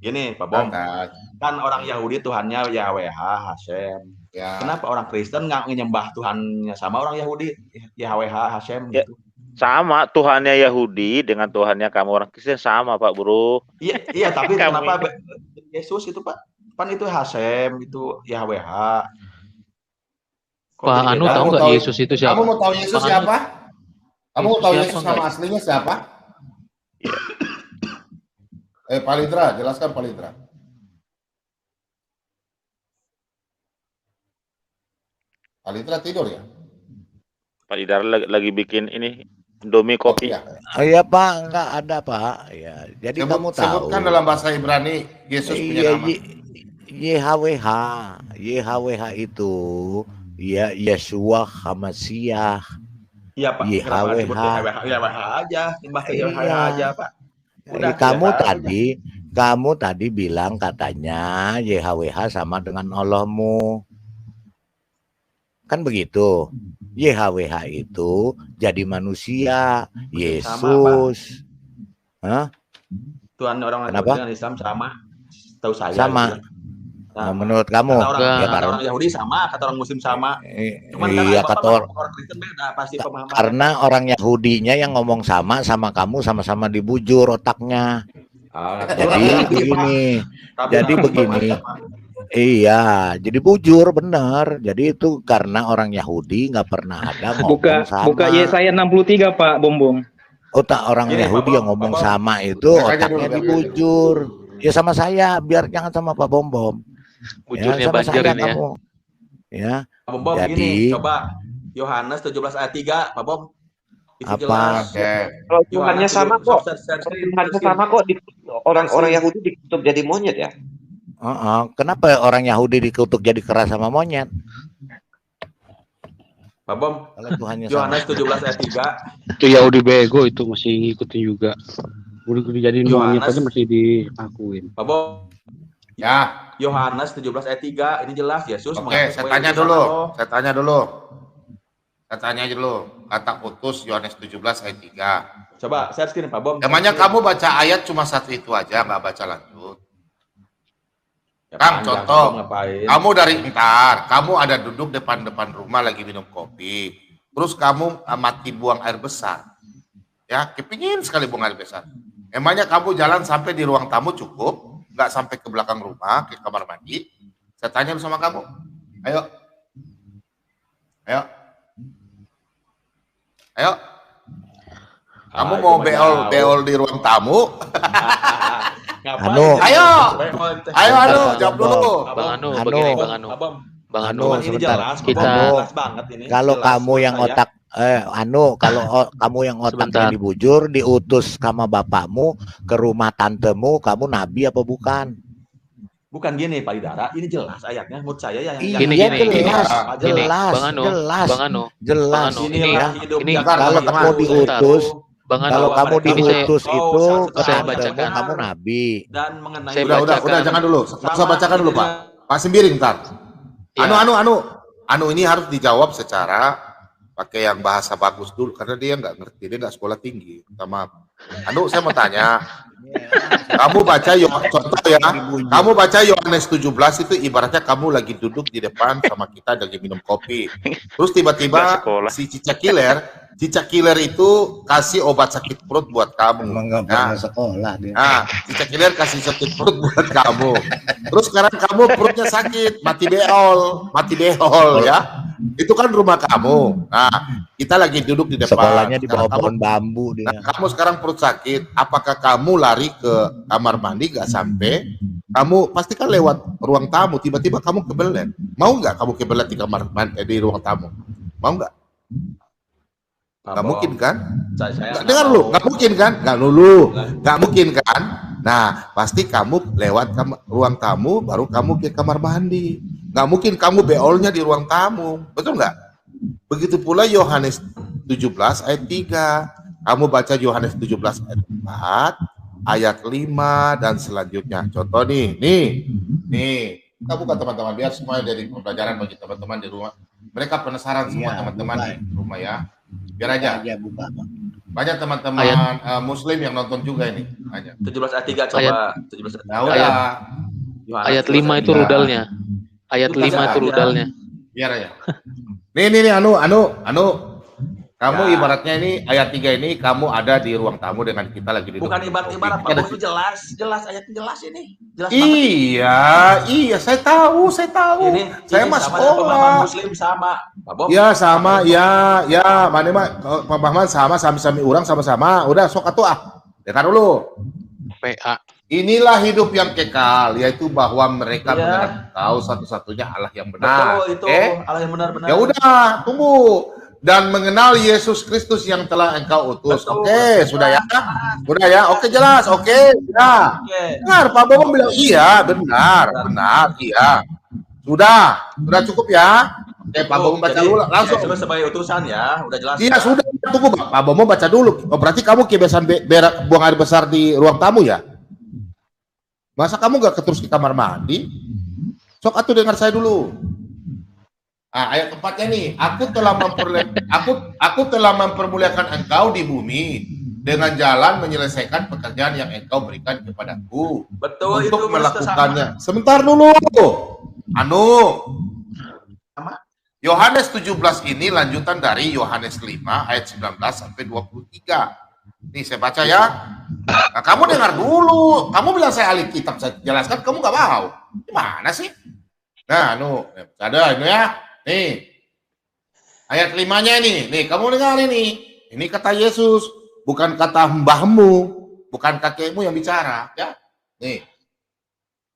Gini Pak Bom. Kan orang Yahudi Tuhannya YHWH, Hashem. Ya. Kenapa orang Kristen nggak menyembah Tuhannya sama orang Yahudi YHWH, Hashem gitu? Sama, Tuhannya Yahudi dengan Tuhannya kamu orang Kristen sama, Pak Bro. Iya, tapi kenapa Yesus itu, Pak? Kan itu Hasem, itu Yahweh. Pak Anu tahu nggak Yesus itu siapa? Kamu mau tahu Yesus siapa? Kamu mau tahu Yesus nama aslinya siapa? Pak Litra, jelaskan Pak Litra. Pak Litra tidur ya? Pak Litra lagi bikin ini Indomie kopi. Oh iya Pak, enggak ada Pak. Ya, jadi kamu tahu. Sebutkan dalam bahasa Ibrani Yesus punya nama. YHWH, YHWH itu ya Yeshua Hamasiah. Iya Pak. YHWH. YHWH aja, sembah ke YHWH aja Pak. Udah, kamu tadi bilang katanya YHWH sama dengan Allahmu. Kan begitu. YHWH itu jadi manusia, Yesus. Hah? Tuhan orang dengan Islam sama. Tahu saya. Sama. Nah, menurut kamu? Kata orang Yahudi sama, kata orang Muslim sama. Cuman iya, kata orang Kristen beda pasti pemahaman. Karena orang Yahudinya yang ngomong sama kamu sama-sama dibujur otaknya. Jadi begini. Iya, jadi bujur benar. Jadi itu karena orang Yahudi nggak pernah ada ngomong sama. Buka Yesaya 63 Pak Bombong. Otak orang Yahudi yang ngomong sama itu otaknya dibujur. Ya sama saya, biar jangan sama Pak Bom. Bujurnya sama banjir saya ini kamu. Ya. Pak Bom jadi gini, coba Yohanes 17 ayat 3, Pak Bom. Itu apa? jelas. Kalau Tuhannya sama kok. Tuhannya sama kok. Orang-orang Yahudi dikutuk jadi monyet ya. Kenapa orang Yahudi dikutuk jadi keras sama monyet? Pak Bom, Yohanes 17 ayat 3. Itu Yahudi bego itu masih ngikutin juga. Udah dijadiin monyet aja masih diakuin. Pak Bom. Ya. Yohanes 17 ayat 3, ini jelas Yesus. Oke, saya tanya dulu. Saya tanya dulu. Kata utus Yohanes 17 ayat 3. Coba share screen Pak Bom. Emangnya kamu baca ayat cuma satu itu aja, nggak baca lanjut? Ya, Kang, contoh, kamu dari entar, kamu ada duduk depan rumah lagi minum kopi, terus kamu mati buang air besar, ya, kepingin sekali buang air besar. Emangnya kamu jalan sampai di ruang tamu cukup, nggak sampai ke belakang rumah, ke kamar mandi? Saya tanya sama kamu, ayo, kamu mau beol di ruang tamu? Ayo, jawab dulu. Bang Anu, sebentar. Kita kalau kamu yang otak kalau kamu yang otaknya dibujur, diutus sama bapakmu ke rumah tantemu, kamu nabi apa bukan? Bukan gini Pak Lidara, ini jelas ayatnya menurut saya yang jelas. Bang Anu. Ini kalau kamu diutus, kalau kamu diutus itu saya bacakan kamu nabi. Dan mengenai udah jangan dulu. Saya bacakan dulu Pak. Pak Simbiring ntar. Anu ini harus dijawab secara pakai yang bahasa bagus dulu karena dia nggak ngerti, dia nggak sekolah tinggi. Sama Anu, saya mau tanya. Kamu baca contoh ya. Kamu baca Yohanes 17 itu ibaratnya kamu lagi duduk di depan sama kita lagi minum kopi. Terus tiba-tiba si Cica Killer itu kasih obat sakit perut buat kamu. Sekolah dia. Cica Killer kasih sakit perut buat kamu. Terus sekarang kamu perutnya sakit, mati behol ya. Itu kan rumah kamu. Nah, kita lagi duduk di depan. Sekolahnya di bawah pohon bambu dia. Kamu sekarang perut sakit, apakah kamu lari ke kamar mandi nggak sampai? Kamu pasti kan lewat ruang tamu, tiba-tiba kamu kebelet. Mau nggak kamu kebelet di kamar mandi, di ruang tamu? Mau nggak? Nggak mungkin kan? Dengar lu, nggak mungkin kan? Nggak mungkin kan? Nah, pasti kamu lewat ruang tamu, baru kamu ke kamar mandi. Nggak mungkin kamu beolnya di ruang tamu, betul nggak? Begitu pula Yohanes 17 ayat 3. Kamu baca Yohanes 17 ayat 4, ayat 5 dan selanjutnya. Contoh nih. Kita buka teman-teman, biar semuanya dari pembelajaran bagi teman-teman di rumah. Mereka penasaran semua teman-teman di rumah ya. Biar aja. Banyak teman-teman Muslim yang nonton juga ini. 17 ayat 3 coba. 17 ayat 5 itu rudalnya. Ayat 5 itu rudalnya. Biar aja. Nih, Anu. Kamu Ya. ibaratnya ini ayat 3 ini kamu ada di ruang tamu dengan kita lagi duduk. Bukan ibarat-ibarat, Pak Bom, itu jelas ayatnya jelas ini. Jelas Iya, saya tahu. Saya mah sama dengan pemahaman sekolah. Muslim sama, Pak Bom. Ya sama, ya, mana mah pemahaman sama-sama orang sama-sama. Udah sok atuh dengar dulu. PA. Inilah hidup yang kekal, yaitu bahwa mereka Iya. mengenal Engkau satu-satunya Allah yang benar. Betul itu, Allah yang benar-benar. Ya udah, tunggu. Dan mengenal Yesus Kristus yang telah Engkau utus. Betul. Oke, sudah ya? Sudah ya? Oke, jelas. Oke, ya. Oke. Benar, Pak Bom bilang iya, benar, iya. Sudah cukup ya. Oke, Pak Bom baca Jadi, dulu langsung. Yesus sebagai utusan ya, udah jelas. Iya, sudah. Tunggu, Pak Bom baca dulu. Oh, berarti kamu kebiasaan buang air besar di ruang tamu ya? Masa kamu gak terus ke kamar mandi? Sok atuh dengar saya dulu. Ayat 4-nya nih, aku telah mempermuliakan engkau di bumi dengan jalan menyelesaikan pekerjaan yang engkau berikan kepadaku. Betul, untuk itu melakukannya. Sebentar dulu. Yohanes 17 ini lanjutan dari Yohanes 5 ayat 19 sampai 23. Nih saya baca ya. Nah, kamu dengar dulu. Kamu bilang saya ahli kitab, saya jelaskan, kamu gak mau. Gimana sih? Nah, ada ini ya. Nih. Ayat 5-nya nih, kamu dengar ini. Ini kata Yesus, bukan kata mbahmu, bukan kakekmu yang bicara, ya. Nih.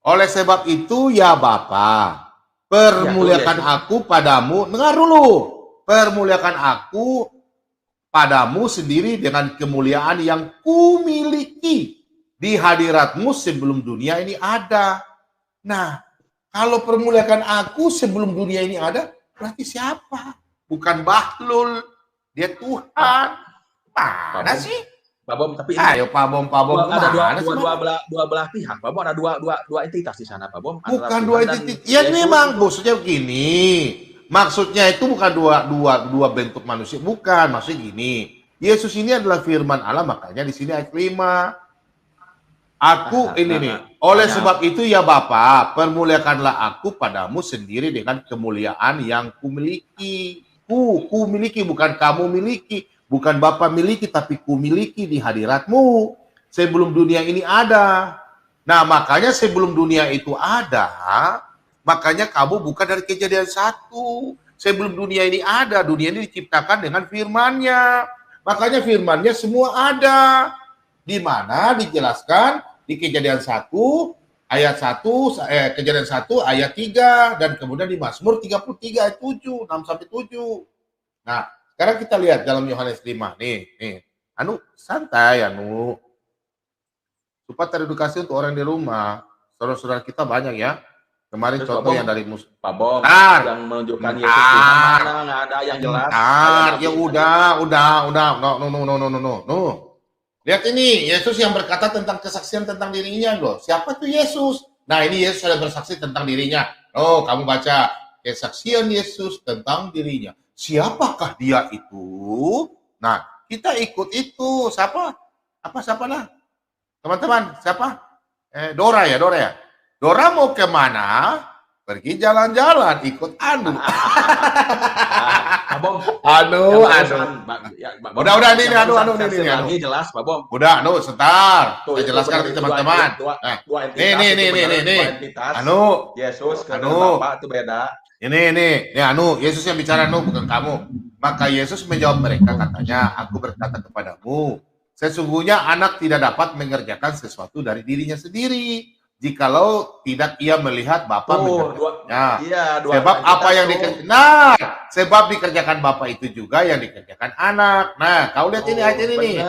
Oleh sebab itu ya Bapa, permuliakan aku padamu. Dengar dulu. Permuliakan aku padamu sendiri dengan kemuliaan yang kumiliki di hadiratmu sebelum dunia ini ada. Nah, kalau permuliakan aku sebelum dunia ini ada, berarti siapa? Bukan Bahlul, dia Tuhan. Mana sih? Pak Bom, tapi ayo Pak Bom, ada dua belah pihak. Pak Bom, ada dua entitas di sana, Pak Bom. Bukan dua entitas. Ya memang maksudnya begini. Maksudnya itu bukan dua bentuk manusia, bukan. Maksudnya gini. Yesus ini adalah firman Allah, makanya di sini ayat 5. Oleh sebab itu ya Bapa, permuliakanlah aku padamu sendiri dengan kemuliaan yang kumiliki. Kumiliki, bukan kamu miliki, bukan Bapa miliki, tapi kumiliki di hadiratmu sebelum dunia ini ada. Nah, makanya sebelum dunia itu ada, makanya kamu bukan dari Kejadian 1. Sebelum dunia ini ada, dunia ini diciptakan dengan firman-Nya. Makanya firman-Nya semua ada. Di mana dijelaskan di Kejadian 1 ayat 1, Kejadian 1 ayat 3, dan kemudian di Mazmur 33 ayat 7, 6 sampai 7. Nah, sekarang kita lihat dalam Yohanes 5 nih. Santai supaya teredukasi untuk orang di rumah. Saudara-saudara kita banyak ya. Kemarin terus contoh yang dari Pak Bom yang menunjukkan Yesus di mana, nggak ada yang jelas. Ya udah. No. Lihat ini, Yesus yang berkata tentang kesaksian tentang dirinya loh. Siapa tuh Yesus? Nah, ini Yesus sudah bersaksi tentang dirinya. Oh, kamu baca kesaksian Yesus tentang dirinya. Siapakah dia itu? Nah, kita ikut itu. Siapa? Siapa lah? Teman-teman, siapa? Dora ya. Dora mau kemana? Pergi jalan-jalan, ikut Anu. Udah ini Anu. Jelas, Pak Bom. Udah, sebentar. Saya jelaskan ke teman-teman. Nih. Anu, Yesus ke Bapak itu beda. Ini Anu, Yesus yang bicara bukan kamu. Maka Yesus menjawab mereka, katanya, aku berkata kepadamu, sesungguhnya anak tidak dapat mengerjakan sesuatu dari dirinya sendiri, jikalau tidak ia melihat Bapa mengerjakannya. Sebab apa yang dikerjakan, sebab dikerjakan Bapa itu juga yang dikerjakan anak. Nah, kau lihat ini ayat ini nih.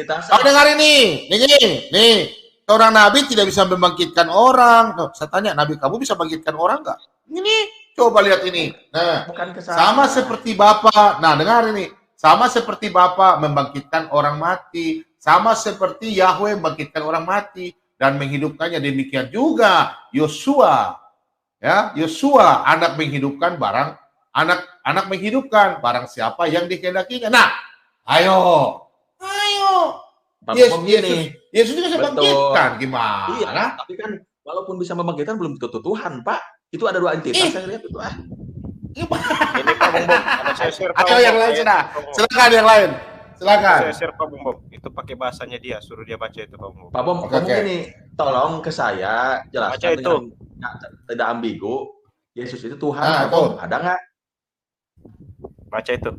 Kau dengar ini. Nih. Seorang nabi tidak bisa membangkitkan orang. Saya tanya, nabi kamu bisa bangkitkan orang enggak? Ini, coba lihat ini. Nah, sama seperti Bapa. Nah, dengar ini. Sama seperti Bapa membangkitkan orang mati, sama seperti Yahweh membangkitkan orang mati dan menghidupkannya, demikian juga Yosua. Ya, Yosua anak menghidupkan barang siapa yang dikehendakinya. Nah, ayo. Yesus juga bisa bangkitkan, gimana? Iya, tapi kan walaupun bisa membangkitkan belum tentu Tuhan, Pak. Itu ada dua entitas saya lihat itu. Ini Pak Bung Bom, ada saya share Pak Ayo yang lain sudah. Silakan yang lain. Silakan. Saya share Pak Bung Bom. Itu pakai bahasanya dia, suruh dia baca itu Pak Bung Bom. Pak Bom, kamu gini, tolong ke saya jelaskan Baca itu. dengan tidak ambigu. Yesus itu Tuhan, Nah, Pak Bom. Ada nggak? Baca itu.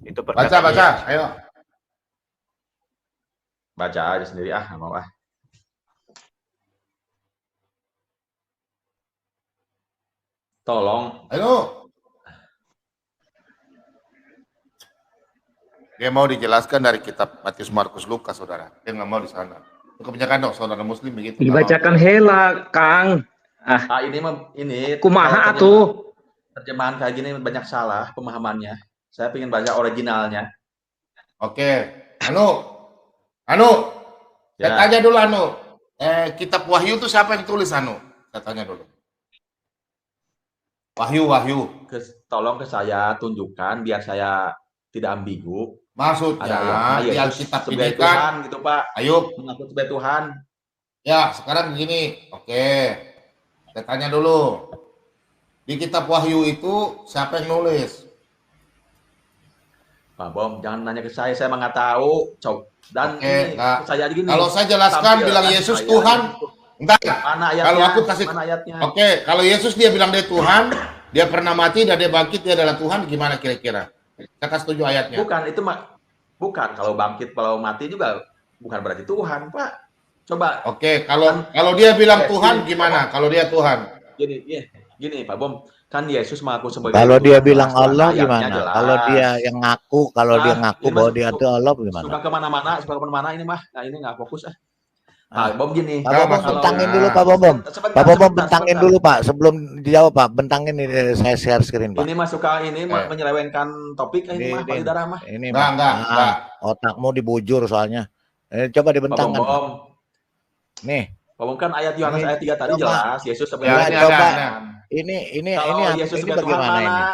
Itu Baca, perkataan baca. Yesus. Ayo. Baca aja sendiri, nggak mau ah. Tolong. Ayo. Dia mau dijelaskan dari kitab Matius, Markus, Lukas, saudara. Dia nggak mau di sana. Kebanyakan dong saudara Muslim begitu. Dibacakan hela, Kang. Ini Kumaha tuh? Terjemahan kayak gini banyak salah pemahamannya. Saya pengen baca originalnya. Oke. Saya Ya. tanya dulu kitab Wahyu itu siapa yang tulis Saya tanya dulu. Wahyu. Tolong ke saya tunjukkan biar saya tidak ambigu. Maksudnya di Alkitab ini kan Tuhan gitu Pak. Ayub Mengaku sebagai Tuhan. Ya, sekarang begini. Oke. Saya tanya dulu. Di kitab Wahyu itu siapa yang nulis? Pak Bom, jangan nanya ke saya mah nggak tahu. Dan Oke, ini saya gini. kalau saya jelaskan bilang Yesus Tuhan, entar. Mana ayatnya? Kalau aku kasih mana ayatnya? Oke, kalau Yesus dia bilang dia Tuhan, dia pernah mati dan dia bangkit, dia adalah Tuhan, gimana kira-kira? Saya kasih setuju ayatnya. Bukan kalau bangkit, kalau mati juga bukan berarti Tuhan, Pak. Coba. Oke, kalau dia bilang Tuhan gimana? Kalau dia Tuhan. Gini, Pak Bom. Kan Yesus mengaku sebagai Kalau Tuhan, dia bilang jelas, Allah ayatnya gimana? jelas. Kalau dia yang ngaku, dia ngaku bahwa dia itu Allah gimana? Suka kemana-mana ini mah. Nah ini nggak fokus Pak Bom gini. Pak Bom bentangin dulu Pak Bom. Pak Bom bentangin dulu Pak. Sebelum dijawab Pak, bentangin ini saya share screen Pak. Ini mah suka menyelewengkan topik ini mah Pak Lidara mah. Ini enggak. Otakmu dibujur soalnya. Coba dibentangkan. Pak Bom. Nih. Pak Bom kan ayat Yohanes ayat 3 tadi jelas Yesus Ya, sebagai coba. Ini bagaimana ini?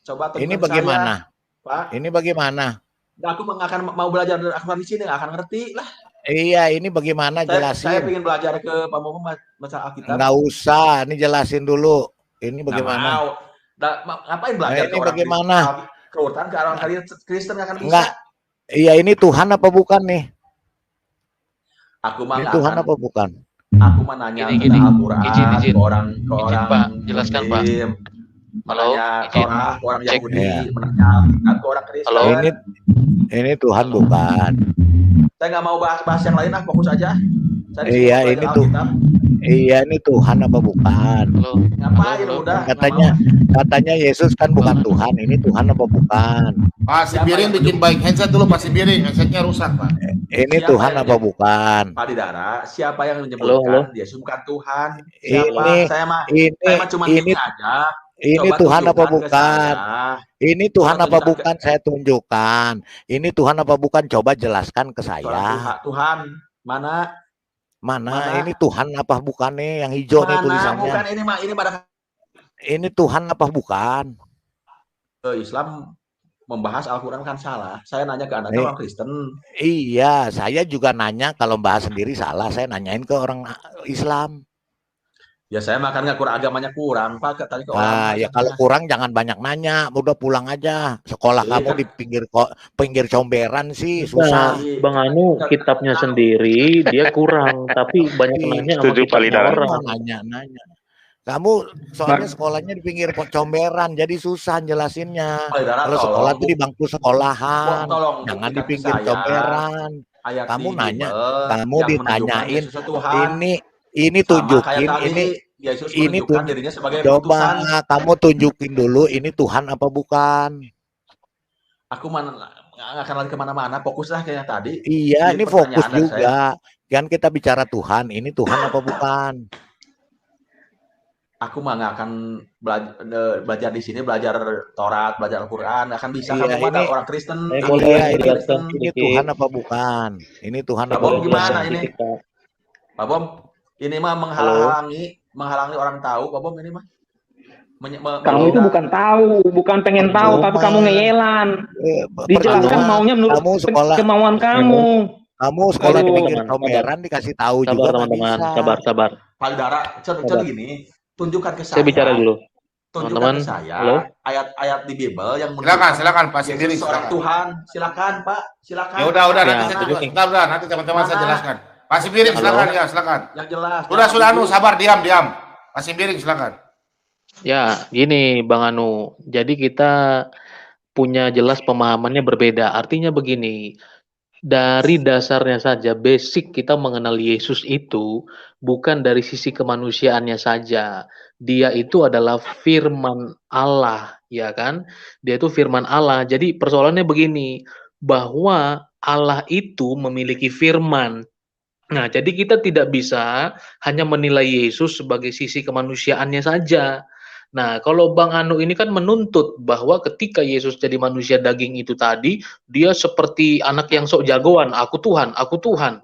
Coba ini bagaimana? Pak. Ini bagaimana? Aku nggak akan mau belajar dari Al-Quran di sini, nggak akan ngerti lah. Iya, ini bagaimana jelasin? Saya ingin belajar ke Pak Muhammad baca Alkitab. Nggak usah, ini jelasin dulu. Ini bagaimana? Ngapain belajar ini bagaimana? Keurtan ke orang Kristen nggak akan bisa. Enggak. Iya, ini Tuhan apa bukan nih? Aku mah ini Tuhan apa bukan? Aku mah nanya tentang Al-Quran ke orang Pak, jelaskan Pak. Halo, orang Yahudi, menanya ke orang Kristen. Halo. Ini Tuhan bukan. Saya nggak mau bahas yang lain, fokus aja. Iya, ini tuh. Iya, ini Tuhan apa bukan? Ngapain udah? Katanya Yesus kan bukan Tuhan. Ini Tuhan apa bukan? Pak Sibiring bikin baik handset dulu Pak Sibiring, handsetnya rusak Pak. Ini Tuhan apa bukan? Pak Lidara, siapa yang menyebutkan Yesus bukan Tuhan? Siapa? Saya mah cuma ini aja. Ini Tuhan apa bukan? Ini Tuhan apa bukan? Saya tunjukkan. Ini Tuhan apa bukan? Coba jelaskan ke saya. Tuhan mana? Ini Tuhan apa bukan nih? Yang hijau nih tulisannya. Bukan ini pada. Ini Tuhan apa bukan? Islam membahas Al-Quran kan salah. Saya nanya ke Anda orang Kristen. Iya, saya juga nanya kalau bahas sendiri salah. Saya nanyain ke orang Islam. Ya saya makan ngakur agamanya kurang Pak. Tadi ke orang. Ya kalau kurang jangan banyak nanya, udah pulang aja. Sekolah kamu di pinggir comberan sih susah. Bang Anu kitabnya sendiri dia kurang, tapi banyak nanya sama kitabnya orang. Nanya. Kamu soalnya sekolahnya di pinggir comberan, jadi susah jelasinnya. Kalau sekolah tuh di bangku sekolahan, jangan di pinggir comberan. Kamu nanya, kamu ditanyain ini tunjukin ini coba kamu tunjukin dulu ini Tuhan apa bukan. Aku nggak akan lari kemana-mana, fokuslah kayak tadi. Iya, ini fokus juga. Kan kita bicara Tuhan, ini Tuhan apa bukan? Aku mah nggak akan belajar di sini, belajar Taurat, belajar Al-Quran, nggak akan bisa. Iya, kamu orang Kristen. Ini Tuhan apa bukan? Ini Tuhan apa bukan? Gimana ini? Pak Bom, ini mah menghalangi orang tahu, Pak Bom ini mah. Kamu itu bukan tahu, bukan pengen tahu, tapi kamu ngeyelan. Dijelaskan maunya menurut kemauan kamu. Kamu sekolah di pinggir comberan dikasih tahu juga. Teman-teman, sabar. Pak Lidara, contoh gini, tunjukkan ke saya. Saya bicara dulu. tunjukkan ke Teman-teman, saya halo? ayat-ayat di Bible yang Silakan Pak Yesus Sibiring, seorang silakan. Tuhan. Silakan Pak, silakan. Ya udah Ya, nanti saya tunjukin. sebentar, nanti teman-teman saya jelaskan. Pak Sibiring Halo? silakan ya, silakan. Yang jelas. Sudah Anu, sabar diam. Pak Sibiring silakan. Ya, gini Bang Anu. Jadi kita punya jelas pemahamannya berbeda. Artinya begini, dari dasarnya saja, basic kita mengenal Yesus itu bukan dari sisi kemanusiaannya saja. Dia itu adalah firman Allah, ya kan? Dia itu firman Allah. Jadi persoalannya begini, bahwa Allah itu memiliki firman. Nah, jadi kita tidak bisa hanya menilai Yesus sebagai sisi kemanusiaannya saja. Nah, kalau Bang Anu ini kan menuntut bahwa ketika Yesus jadi manusia daging itu tadi, dia seperti anak yang sok jagoan, aku Tuhan,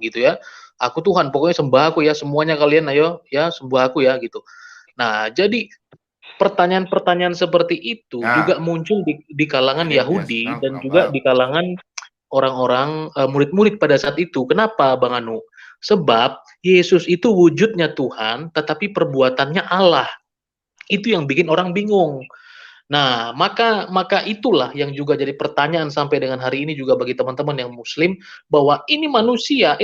gitu ya. Aku Tuhan, pokoknya sembah aku ya, semuanya kalian ayo ya sembah aku ya gitu. Nah, jadi pertanyaan-pertanyaan seperti itu juga muncul di kalangan Yahudi dan juga di kalangan orang-orang murid-murid pada saat itu. Kenapa Bang Anu? Sebab Yesus itu wujudnya Tuhan, tetapi perbuatannya Allah. Itu yang bikin orang bingung. Nah, maka itulah yang juga jadi pertanyaan sampai dengan hari ini juga bagi teman-teman yang muslim, bahwa ini manusia,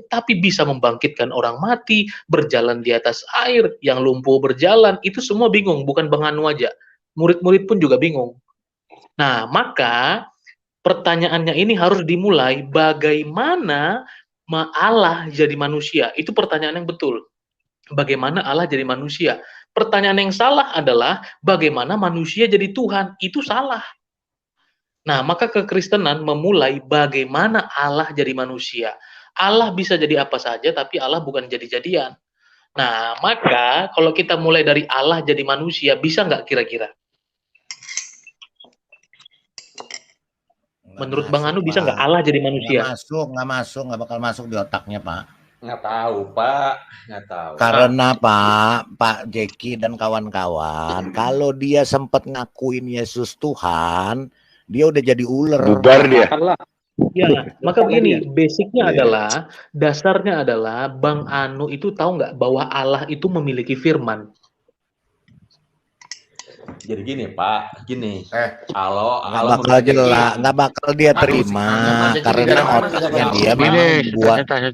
tapi bisa membangkitkan orang mati, berjalan di atas air, yang lumpuh berjalan, itu semua bingung, bukan Bang Anu aja. Murid-murid pun juga bingung. Nah, maka pertanyaannya ini harus dimulai, bagaimana Allah jadi manusia? Itu pertanyaan yang betul. Bagaimana Allah jadi manusia? Pertanyaan yang salah adalah bagaimana manusia jadi Tuhan? Itu salah. Nah, maka kekristenan memulai bagaimana Allah jadi manusia. Allah bisa jadi apa saja, tapi Allah bukan jadi-jadian. Nah, maka kalau kita mulai dari Allah jadi manusia, bisa nggak kira-kira? Menurut Bang Anu bisa nggak Allah jadi manusia? Nggak bakal masuk di otaknya, Pak. Nggak tahu, Pak. Nggak tahu. Karena Pak Jeki dan kawan-kawan, kalau dia sempat ngakuin Yesus Tuhan, dia udah jadi ular. Bubar dia. Ya, maka begini, basicnya adalah, dasarnya adalah Bang Anu itu tahu nggak bahwa Allah itu memiliki firman. Jadi gini Pak, kalau nggak bakal dia terima karena otaknya dia memang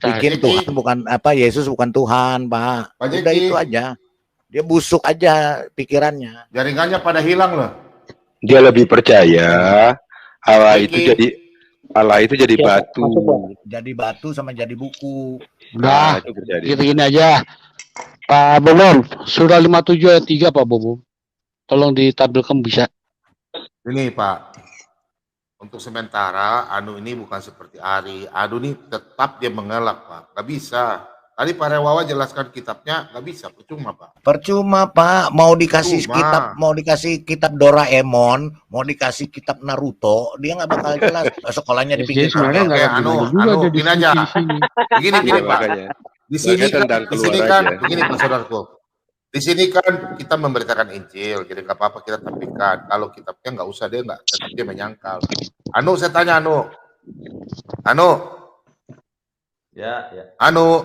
bikin Tuhan bukan Yesus bukan Tuhan, Pak. Udah itu aja. Dia busuk aja pikirannya. Jaringannya pada hilang loh. Dia lebih percaya Allah itu jadi batu. Jadi batu sama jadi buku. Udah, gini aja. Pak Bobom, surah 57 ayat 3 Pak Bobom. Tolong ditampilkan bisa. Ini Pak, untuk sementara Anu ini bukan seperti Ari. Anu ini tetap dia mengelak Pak, nggak bisa. Tadi Pak Rewawa jelaskan kitabnya, nggak bisa, percuma Pak. Percuma Pak, mau dikasih kitab Doraemon, mau dikasih kitab Naruto, dia nggak bakal jelas. Sekolahnya dipikir. Anu, gini aja. Begini Pak. Di sini kan, begini Pak Saudaraku. Di sini kan kita memberitakan Injil, jadi nggak apa-apa kita tampilkan. Kalau kitabnya nggak usah, tetap dia menyangkal. Anu, saya tanya Anu. Ya. Anu,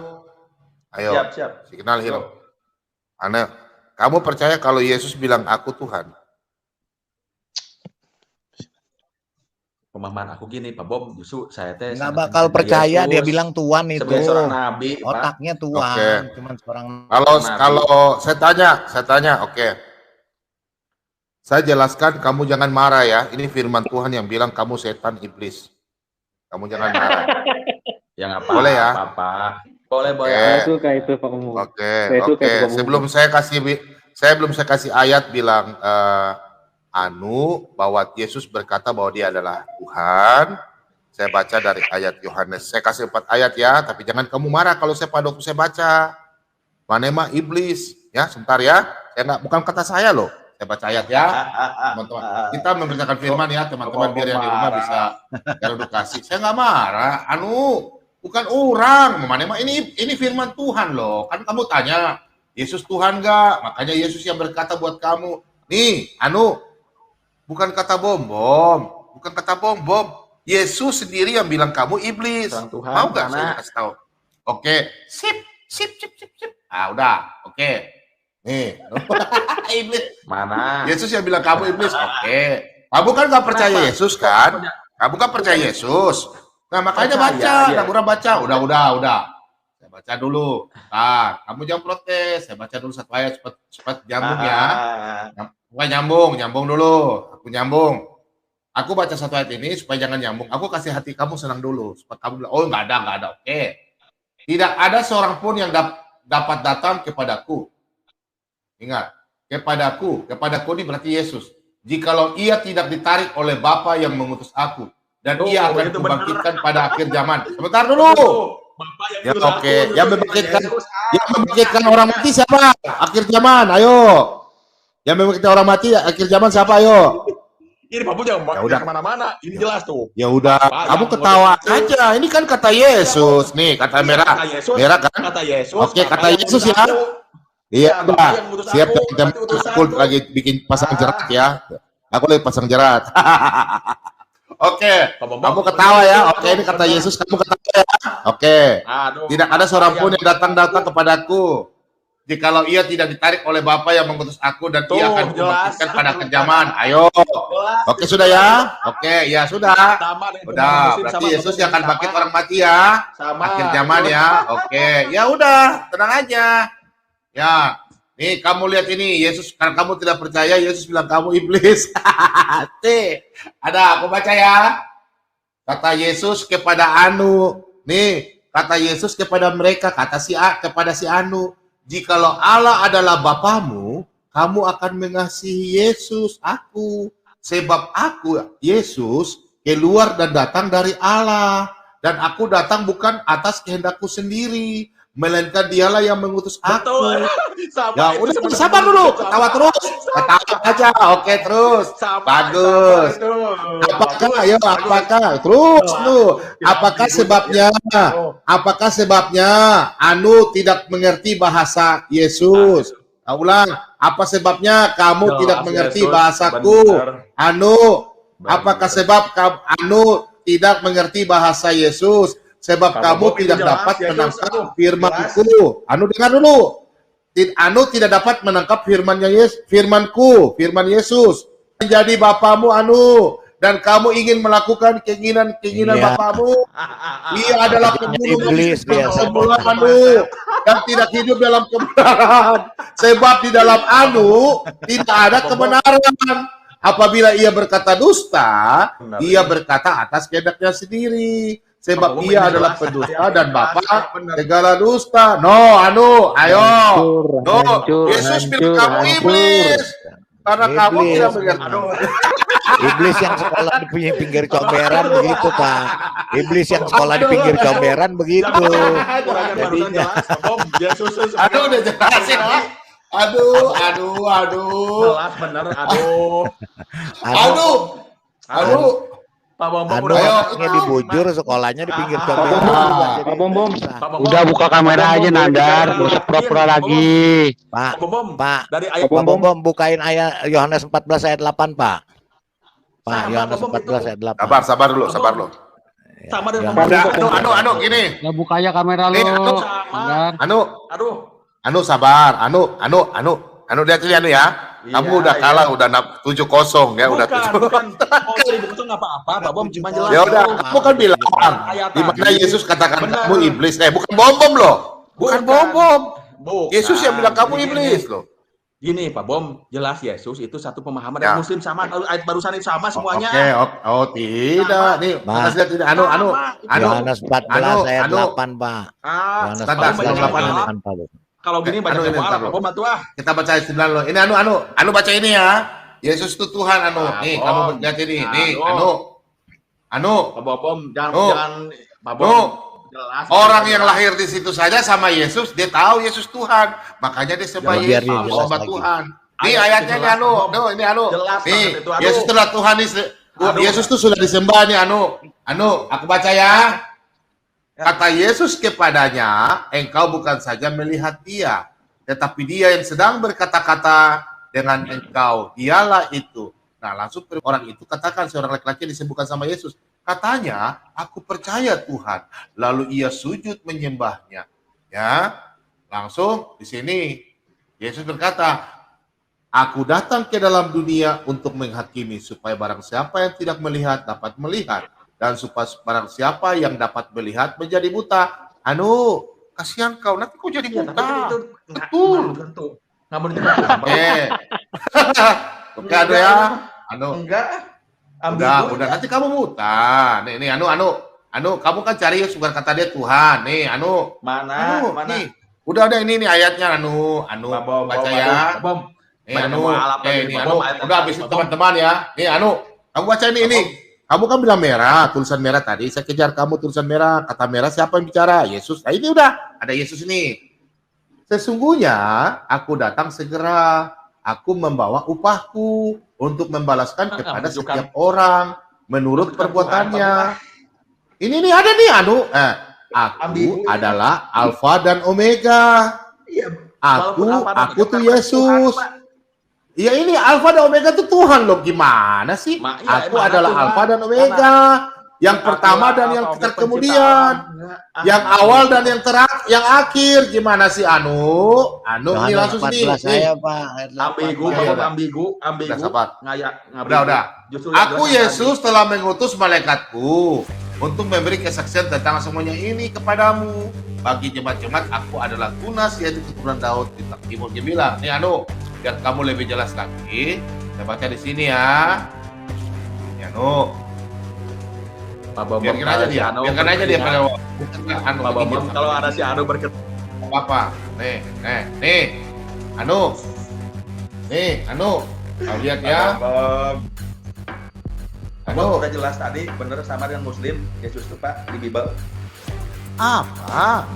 ayo. Siap. Signal hero. Anu, kamu percaya kalau Yesus bilang aku Tuhan? Pemahaman aku gini, Pak Bom, justru saya nggak bakal percaya Yesus, dia bilang Tuhan itu. Sebagai seorang nabi, otaknya Tuhan, cuman seorang. Kalau saya tanya, oke. Saya jelaskan, kamu jangan marah ya. Ini firman Tuhan yang bilang kamu setan iblis. Kamu jangan marah. Ya nggak apa-apa. Boleh ya? Boleh. Suka itu Pak Umum. Oke. Sebelum saya kasih ayat bilang bahwa Yesus berkata bahwa dia adalah Tuhan. Saya baca dari ayat Yohanes. Saya kasih 4 ayat ya, tapi jangan kamu marah kalau saya pada waktu saya baca. Manema iblis, ya sebentar ya. Bukan kata saya loh. Saya baca ayat ya, teman-teman. Kita memberitakan firman ya, teman-teman, biar yang di rumah bisa teredukasi. Saya nggak marah. Bukan orang. Manema ini firman Tuhan loh. Kan kamu tanya, Yesus Tuhan nggak? Makanya Yesus yang berkata buat kamu. Nih, bukan kata bom-bom. Yesus sendiri yang bilang kamu iblis. Mau nggak saya kasih tahu? Oke, sip. Ah, udah, oke. Nih, iblis. Mana? Yesus yang bilang kamu iblis. Oke. Kamu kan nggak percaya Yesus kan? Kamu kan percaya Yesus. Nah, makanya baca. Nah, kurang baca. Udah. Saya baca dulu. Nah, kamu jangan protes. Saya baca dulu satu ayat cepat nyambung ya. Supaya nyambung dulu. Aku nyambung. Aku baca satu ayat ini supaya jangan nyambung. Aku kasih hati kamu senang dulu. Supaya kamu bilang, oh nggak ada. Oke. Tidak ada seorang pun yang dapat datang kepadaku. Ingat, kepadaku ini berarti Yesus. Jikalau ia tidak ditarik oleh Bapa yang mengutus aku, dan ia akan kubangkitkan pada akhir zaman. Sebentar dulu. Ya oke. Yang membangkitkan orang mati siapa? Akhir zaman. Ayo. Yang membangkitkan orang mati akhir zaman siapa? Ayo. Ini Pak Bu jangan kemana-mana. Ini jelas tuh. Ya udah, kamu ketawa aja. Ini kan kata Yesus. Nih, kata merah. Merah kan? Kata Yesus. Oke, kata Yesus ya. Iya, udah. Siap, aku lagi bikin pasang jerat ya. Aku lagi pasang jerat. Oke, kamu ketawa ya. Oke, ini kata Yesus, kamu ketawa ya. Oke. Tidak ada seorang pun yang datang kepadaku, jikalau ia tidak ditarik oleh Bapa yang mengutus aku, dan ia akan kubangkitkan pada akhir zaman. Ayo. Oke, sudah ya? Oke, ya sudah. Udah, berarti Yesus yang akan bangkit orang mati ya. Akhir zaman ya. Oke, ya udah, tenang aja. Ya, nih kamu lihat ini, Yesus, karena kamu tidak percaya, Yesus bilang kamu iblis. Ada, aku baca ya. Kata Yesus kepada Anu, nih, kata Yesus kepada mereka, kepada si Anu, jikalau Allah adalah Bapamu, kamu akan mengasihi Yesus, aku. Sebab aku, Yesus, keluar dan datang dari Allah. Dan aku datang bukan atas kehendakku sendiri, melainkan dialah yang mengutus aku. Ya udah, sabar dulu, ketawa terus, ketawa aja. Oke, terus bagus. Apakah terus lu, apakah sebabnya Anu tidak mengerti bahasa Yesus? Ulang, apa sebabnya kamu tidak mengerti bahasaku? Anu, apakah sebab Anu tidak mengerti bahasa Yesus? Sebab kamu tidak dapat menangkap firman-Ku. Anu dengar dulu. Anu tidak dapat menangkap firman Yesus. Menjadi Bapamu Anu, dan kamu ingin melakukan keinginan Bapamu. Ia adalah pembunuh semula Anu, dan tidak hidup dalam kebenaran. Sebab di dalam Anu tidak ada kebenaran. Apabila ia berkata dusta, ia berkata atas kehendaknya sendiri. Sebab ia adalah pendusta dan bapa segala dusta. Anu, ayo. Yesus bilang kamu iblis. Karena kamu tidak mengerti. Iblis yang sekolah di pinggir comberan begitu, Pak. Iblis yang sekolah di pinggir comberan begitu. Aduh, udah jelasin. Aduh. Jelas bener, Aduh. Anaknya dibujur, sekolahnya di pinggir comberan. Pak Bom. Udah buka kamera aja, Nandar. Gak usah pura-pura lagi. Pak Bom, bukain ayat Yohanes 14 ayat 8, Pak. Pak, Yohanes 14 ayat 8. Sabar dulu. Sama dengan Anu, gini. Ya buka aja kamera lo. Anu, sabar. Anu, lihat ini Anu ya. Kamu udah kalah, udah 7-0 ya, udah 7. Bukan 1000 nggak apa-apa, Pak Bom cuma jelas. Ya udah, kamu kan bilang di mana Yesus katakan kamu iblis. Bukan bom loh. Bukan bom. Yesus yang bilang kamu iblis loh. Gini Pak Bom, jelas Yesus itu satu pemahaman dan Muslim sama, ayat barusan itu sama semuanya. Oke, tidak. Nih, tidak. Anu. Yohanes 14 ayat 8, Pak. Yohanes 14 ayat 8, Pak. Kalau gini baca Pak Bom tuh Kita baca ayat 9 loh. Ini Anu baca ini ya. Yesus itu Tuhan Anu. Nih, kamu lihat ini. Nih, Anu. Pak Bom, jangan Pak Bom. Jelas, orang yang lahir di situ saja sama Yesus, dia tahu Yesus Tuhan, makanya dia sembah Yesus, sembah Tuhan. Ini ayatnya nih Anu, ini Anu. Nih, Yesus adalah Tuhan. Yesus itu sudah disembah nih Anu, aku baca ya. Kata Yesus kepadanya, engkau bukan saja melihat dia, tetapi dia yang sedang berkata-kata dengan engkau, dialah itu. Nah, langsung orang itu katakan, seorang laki-laki disembuhkan sama Yesus. Katanya, aku percaya Tuhan. Lalu ia sujud menyembahnya. Ya, langsung di sini Yesus berkata, aku datang ke dalam dunia untuk menghakimi supaya barang siapa yang tidak melihat dapat melihat dan supaya barang siapa yang dapat melihat menjadi buta. Kasihan kau, nanti kau jadi buta. Betul. Nggak menunjukkan Tuhan. Oke, ya. Enggak. Udah nanti kamu buta. Nih, kamu kan cari sugar kata dia Tuhan. Nih, Mana? Nih. Udah ini nih ayatnya, baca ya. Ini udah habis teman-teman ya. Nih, kamu baca ini. Kamu kan bilang merah, tulisan merah tadi. Saya kejar kamu tulisan merah. Kata merah siapa yang bicara? Yesus. Nah, ini udah ada Yesus ini. Sesungguhnya aku datang segera. Aku membawa upahku untuk membalaskan kepada setiap orang menurut perbuatannya. Ini nih ada nih aku adalah Alfa dan Omega. Aku tuh Yesus. Ya ini Alfa dan Omega itu Tuhan loh, gimana sih? Aku adalah Alfa dan Omega, yang pertama dan yang kemudian, yang awal dan yang akhir. Gimana sih ini langsung sini. Saya Pak. Ambigu. Udah. Aku Yesus telah mengutus malaikatku untuk memberi kesaksian tentang semuanya ini kepadamu. Bagi jemaat-jemaat aku adalah tunas, yaitu keturunan Daud. Di Timur dia bilang, nih biar kamu lebih jelas lagi, saya baca di sini ya. Biarkan aja dia. Kalau ada si Anu berket. Apa? Nih. Kau lihat ya. Udah jelas tadi, bener sama dengan Muslim, Yesus itu Pak di Bible. Apa?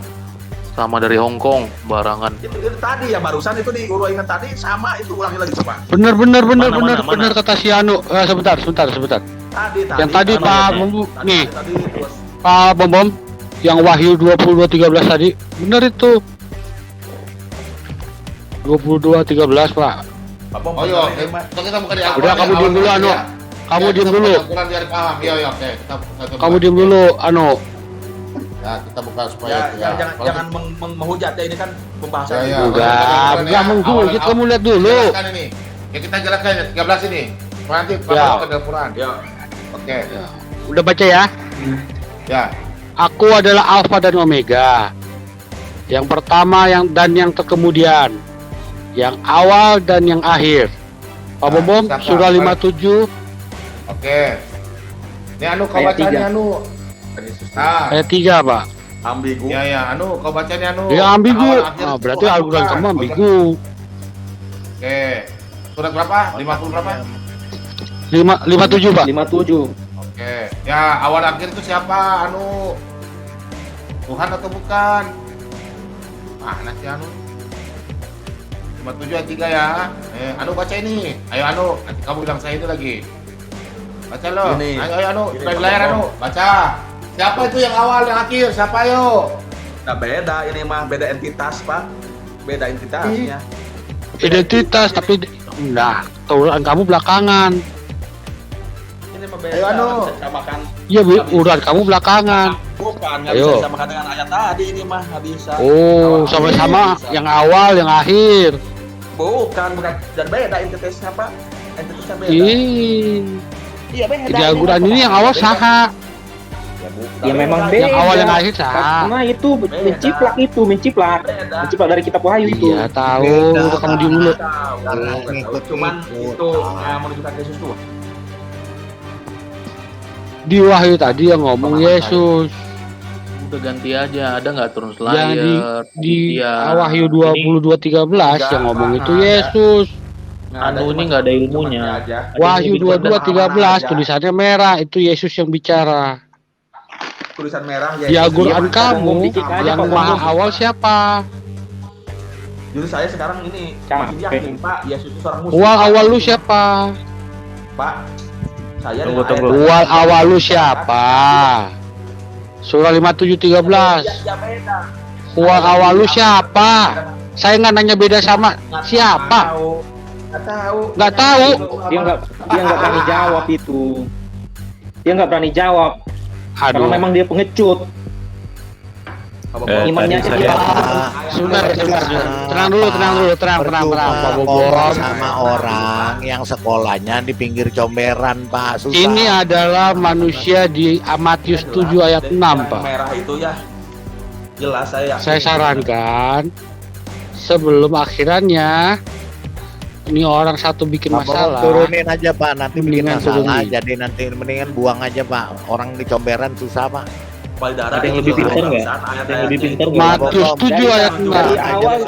Sama dari Hong Kong, barangan. Itu tadi ya barusan itu di urutan tadi sama itu ulangi lagi coba. Bener kata si Anu. Sebentar. Tadi. Yang tadi Pak nih. Pak Bom yang Wahyu 22:13 tadi. Bener itu. 22:13 Pak. Kita buka di Al-Quran. Udah kamu diam dulu Anu. Kamu diam dulu. Iya, oke. Kamu diam dulu Anu. Ya, kita buka supaya jangan menghujat ya, ini kan pembahasan. Enggak menghujat, kamu lihat dulu. Ini. Ya kita jelaskan ya 13 ini. Nanti Pak ke Al-Quran. Ya. Oke. Udah baca ya? Ya. Aku adalah Alfa dan Omega. Yang pertama yang terkemudian. Yang awal dan yang akhir. Pak Bom, surah 57. Oke. Ini kau bacanya Ayat 3 Pak. Ambigu. Ya, kau bacanya Ya ambigu. Berarti Al-Quran kamu ambigu. Oke. Surat berapa? 50 berapa? 57 Pak. 57. Oke. Ya, awal akhir itu siapa? Tuhan atau bukan? Mana sih 57 ayat 3 ya. Baca ini. Ayo nanti kamu bilang saya itu lagi. Baca lo. Ayo di layar baca. Siapa itu yang awal, yang akhir? Siapa ayo? Nah beda, ini mah beda entitas Pak. Beda entitasnya. Identitas, tapi urutan kamu belakangan. Ini mah beda, bisa disamakan. Iya, urutan kamu belakangan. Bukan, nggak bisa disamakan dengan ayat tadi, ini mah nggak bisa. Sama-sama yang awal, yang akhir. Bukan, dan beda entitasnya Pak. Entitasnya beda. Iya beda. Di Al-Quran ini yang awal saha. Ya memang beda. Yang awal yang akhir saha. Karena itu menciplak dari kitab Wahyu itu. Iya tahu, udah kamu di mulut. Cuman itu menunjukkan Yesus tuh. Di Wahyu tadi yang ngomong Yesus. Udah ganti aja, ada nggak turun layar? Di Wahyu 22:13 yang ngomong itu Yesus. Ini nggak ada ilmunya. Wahyu 22:13 tulisannya merah, itu Yesus yang bicara. Tulisan merah ya. Di Al-Quran kamu yang maha awal siapa? Justru saya sekarang ini masih yakin Pak, Yesus itu seorang muslim. Awal lu siapa? Pak, saya tunggu. Awal lu siapa? Surah 57:13. Awal lu siapa? Saya nggak nanya beda sama siapa? Nggak tahu. Dia nggak berani jawab itu. Dia nggak berani jawab. Karena memang dia pengecut. Imannya tadi dia. Sebentar. Tenang dulu. Tenang, Pak Bobom. Sama orang yang sekolahnya di pinggir comberan, Pak. Susah. Ini adalah manusia di Matius 7 ayat 6, Pak. Merah itu ya. Jelas saya. Saya sarankan sebelum akhirannya ini orang satu bikin Pak Bobom masalah. turunin aja, Pak. Nanti bikin Mendingan masalah. turunin. Jadi nanti mendingan buang aja, Pak. Orang di comberan susah, Pak. Ada yang lebih pintar nggak? Ada yang lebih pintar nggak? Matius 7 ayat 6.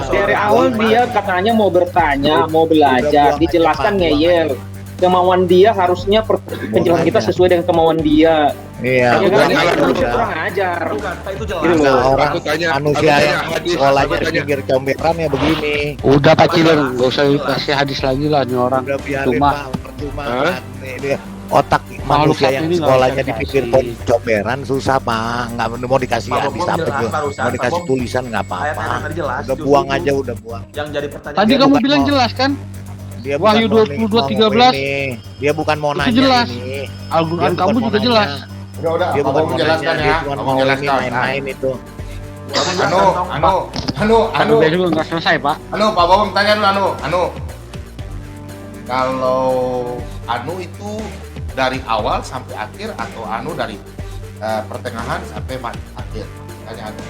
Dari awal dia katanya mau bertanya, mau belajar, dijelaskan ngeyel. Kemauan dia harusnya penjelasan kita sesuai dengan kemauan dia. Iya. Ya kan? Bukan, Itu kurang ajar. Bukan, Pak, itu jelas. Gitu loh. Orang Aku tanya, manusia aku yang tanya, sekolahnya aku di tanya. pinggir comberan ya begini. Udah Pak Cilon, nggak usah kasih hadis lagi lah nih orang. Udah biarin, Cuma Pak. Percuma. Hah? Pak. Nih, dia otak manusia yang ini nggak sekolahnya bisa di pinggir kasih. comberan susah, Pak. Nggak mau dikasih Pak hadis Bobom apa jelas juga. barusan, Mau dikasih Pak Bobom. tulisan nggak apa-apa. Ayat-ayat tadi jelas. Udah justru buang itu aja, udah buang. Yang jadi pertanyaan. Tadi Dia kamu bukan bilang mau- jelas kan? Dia Wahyu bukan mau 22:13. ini. Dia bukan mau Itu nanya jelas. ini. Al-Quran Dia kamu bukan mau juga nanya. jelas. Udah, Dia Pak bukan Bobom mau jelaskan nanya, ya. dia Pak cuma Bobom mau ini jelaskan. main-main itu. Anu, Udah juga nggak selesai Pak. Pak Bobom tanya dulu Anu. Kalau Anu itu dari awal sampai akhir atau Anu dari pertengahan sampai akhir? Tanya Anu.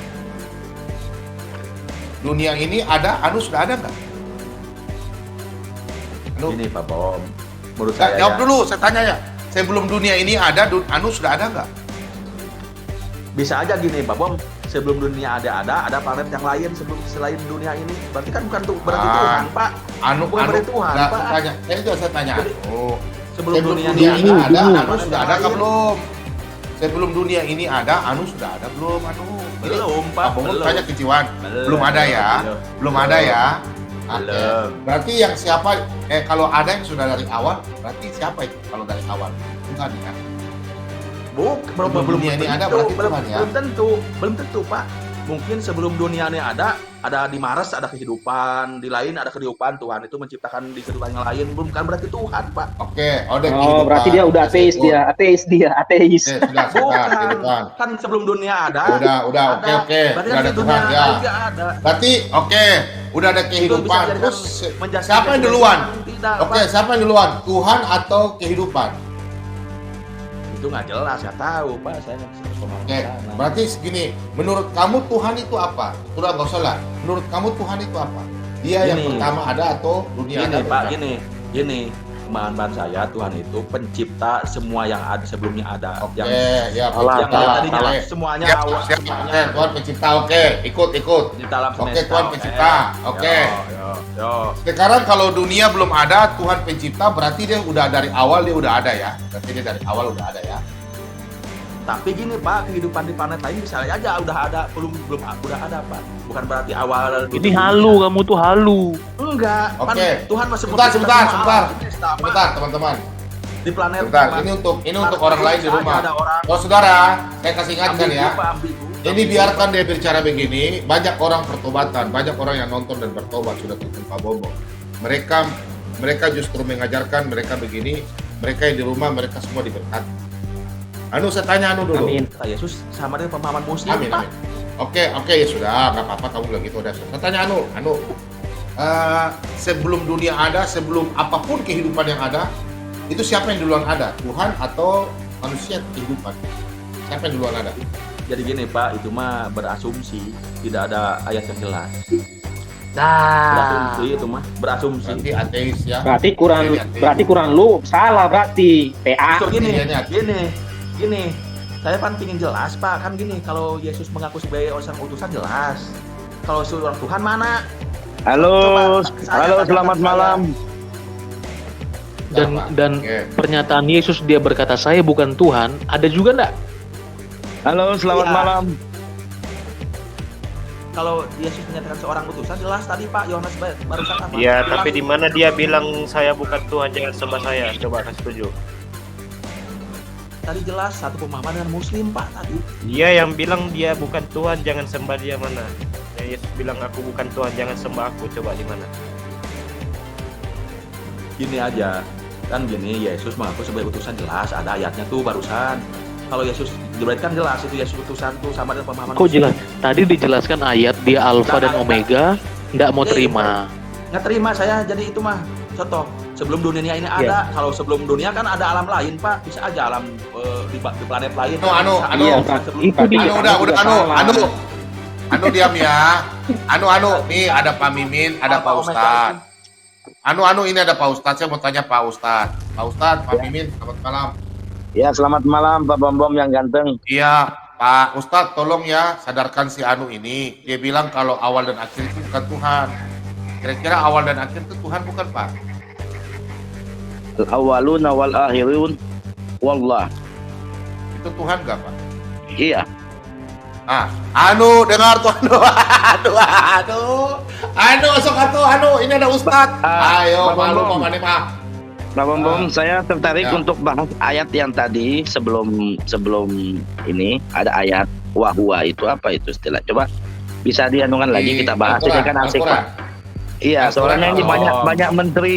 Dunia ini ada, Anu sudah ada nggak? Anu, Ini Pak Bom. Menurut nggak, saya jawab ya, dulu, saya tanya ya. Sebelum dunia ini ada, Anu sudah ada nggak? bisa aja gini Pak Bom. Sebelum dunia ada planet yang lain sebelum selain dunia ini. Berarti kan bukan berarti Tuhan, Pak. Anu, Bukan berarti Tuhan, nggak, Pak. Tanya, saya tanya Anu. Sebelum Sebelum dunia dunia ini ini ada, planet Anu sudah yang ada nggak lain. belum? Sebelum dunia ini ada, Anu sudah ada belum? Anu. Ini Belum, Pak. Pak Bobom Belum. tanya ke Jiwan. Belum ada ya? Belum ada ya? Oke. Belum. Berarti yang siapa? Kalau ada yang sudah dari awal, berarti siapa itu kalau dari awal? Tuhan ya? Sebelum dunia ini ada, berarti Tuhan ya? Belum tentu Pak. Mungkin sebelum dunia ini ada di Mars ada kehidupan, di lain ada kehidupan. Tuhan itu menciptakan di kehidupan yang lain, bukan berarti Tuhan, Pak. Oke, Oh, berarti dia udah ateis dia, ateis. Sudah, kehidupan. Kan sebelum dunia ada. Udah, ada. oke. Berarti Udah kan ada di dunia Tuhan ya. juga ada. Berarti oke, udah ada kehidupan. Itu bisa Terus menjadikan siapa yang duluan? Tidak, Oke, Pak. siapa yang duluan? Tuhan atau kehidupan? Itu nggak jelas, nggak tahu Pak. Saya nggak bisa ngomong Oke, ke sana. berarti segini. Menurut kamu Tuhan itu apa? Udah nggak usah lah. Menurut kamu Tuhan itu apa? Dia yang Gini. pertama ada atau dunia Gini ada? Pak, bukan? gini. Pemahaman saya Tuhan itu pencipta semua yang ada sebelumnya ada. Oke, Yang ya yang pencipta. tadinya Oke. semuanya Siap, awal. siap. semuanya Oke, Tuhan pencipta. Oke, ikut. di dalam Oke, semesta. Tuhan pencipta. Oke. Yo. Sekarang kalau dunia belum ada, Tuhan pencipta, berarti dia udah dari awal dia udah ada ya. Berarti dia dari awal udah ada ya. Tapi gini Pak, kehidupan di planet lain bisa aja udah ada, belum udah ada Pak. Bukan berarti awal. Ini halu, kamu tuh halu. Enggak. Oke. Kan Tuhan masih Sebentar, mencipta semua alam semesta, Pak. Sebentar, teman-teman. Di planet Sebentar, Pak. ini untuk Planet orang lain di bisa aja rumah. ada orang. Oh, saudara, saya kasih ingatkan Ambigu, ya. Pak, ambigu. Ini biarkan dia bicara begini, banyak orang pertobatan, banyak orang yang nonton dan bertobat sudah tuntun Pak Bobo. Mereka justru mengajarkan mereka begini, mereka yang di rumah mereka semua diberkati. Anu saya tanya Anu dulu. Amin. Kata Yesus sama dengan pemahaman Muslim Amin, Pak. amin. Oke ya sudah, nggak apa-apa kamu bilang gitu udah. Saya tanya Anu, sebelum dunia ada, sebelum apapun kehidupan yang ada, itu siapa yang duluan ada? Tuhan atau manusia kehidupan? Siapa yang duluan ada? Jadi gini Pak, itu mah berasumsi, tidak ada ayat yang jelas. Nah, Berasumsi itu mah, berasumsi. Berarti ateis ya. Berarti kurang lu, salah berarti. PA. So, gini, Iya, gini. Saya kan pingin jelas Pak, kan gini, kalau Yesus mengaku sebagai orang utusan jelas. Kalau seorang Tuhan mana? halo, Coba, selamat malam. Dan Oke. pernyataan Yesus dia berkata saya bukan Tuhan, ada juga enggak? Halo, selamat Iya. malam. Kalau Yesus menyatakan seorang utusan jelas tadi Pak Yohanes barusan apa? Iya, Bilang, tapi di mana dia bilang saya bukan Tuhan, jangan sembah saya. Coba kasih tunjuk. Tadi jelas satu pemahaman dengan Muslim Pak tadi. Dia yang bilang dia bukan Tuhan, jangan sembah dia mana? Ya, Yesus bilang aku bukan Tuhan, jangan sembah aku. Coba di mana? Gini aja, kan gini Yesus mengaku sebagai utusan jelas ada ayatnya tuh barusan. Kalau Yesus berarti kan jelas itu Yesus utusan tuh sama dengan pemahaman. Kok jelas? Tadi dijelaskan ayat dia Alfa dan Omega, nggak mau terima. Nggak terima saya, jadi itu mah contoh. Sebelum dunia ini ada, kalau sebelum dunia kan ada alam lain, Pak. Bisa aja alam di planet lain. Anu diam ya. Nih ada Pak Mimin, ada Pak Ustadz. Ini ada Pak Ustadz. Saya mau tanya Pak Ustadz. Pak Ustadz, Pak Mimin, selamat malam. Ya, selamat malam Pak Bom yang ganteng. Iya, Pak Ustadz, tolong ya sadarkan si Anu ini. Dia bilang kalau awal dan akhir itu bukan Tuhan. Kira-kira awal dan akhir itu Tuhan bukan, Pak? Al-awwalun wal akhirun wallah. Itu Tuhan gak, Pak? Iya. Anu dengar tuh, Anu, ini ada Ustadz. Ayo, malu mau ngani mah. Pak Bom, saya tertarik untuk bahas ayat yang tadi sebelum ini ada ayat wahwa itu apa itu istilah. Coba bisa dianungan lagi kita bahas. Ini kan asik, Pak. Iya, soalnya ini banyak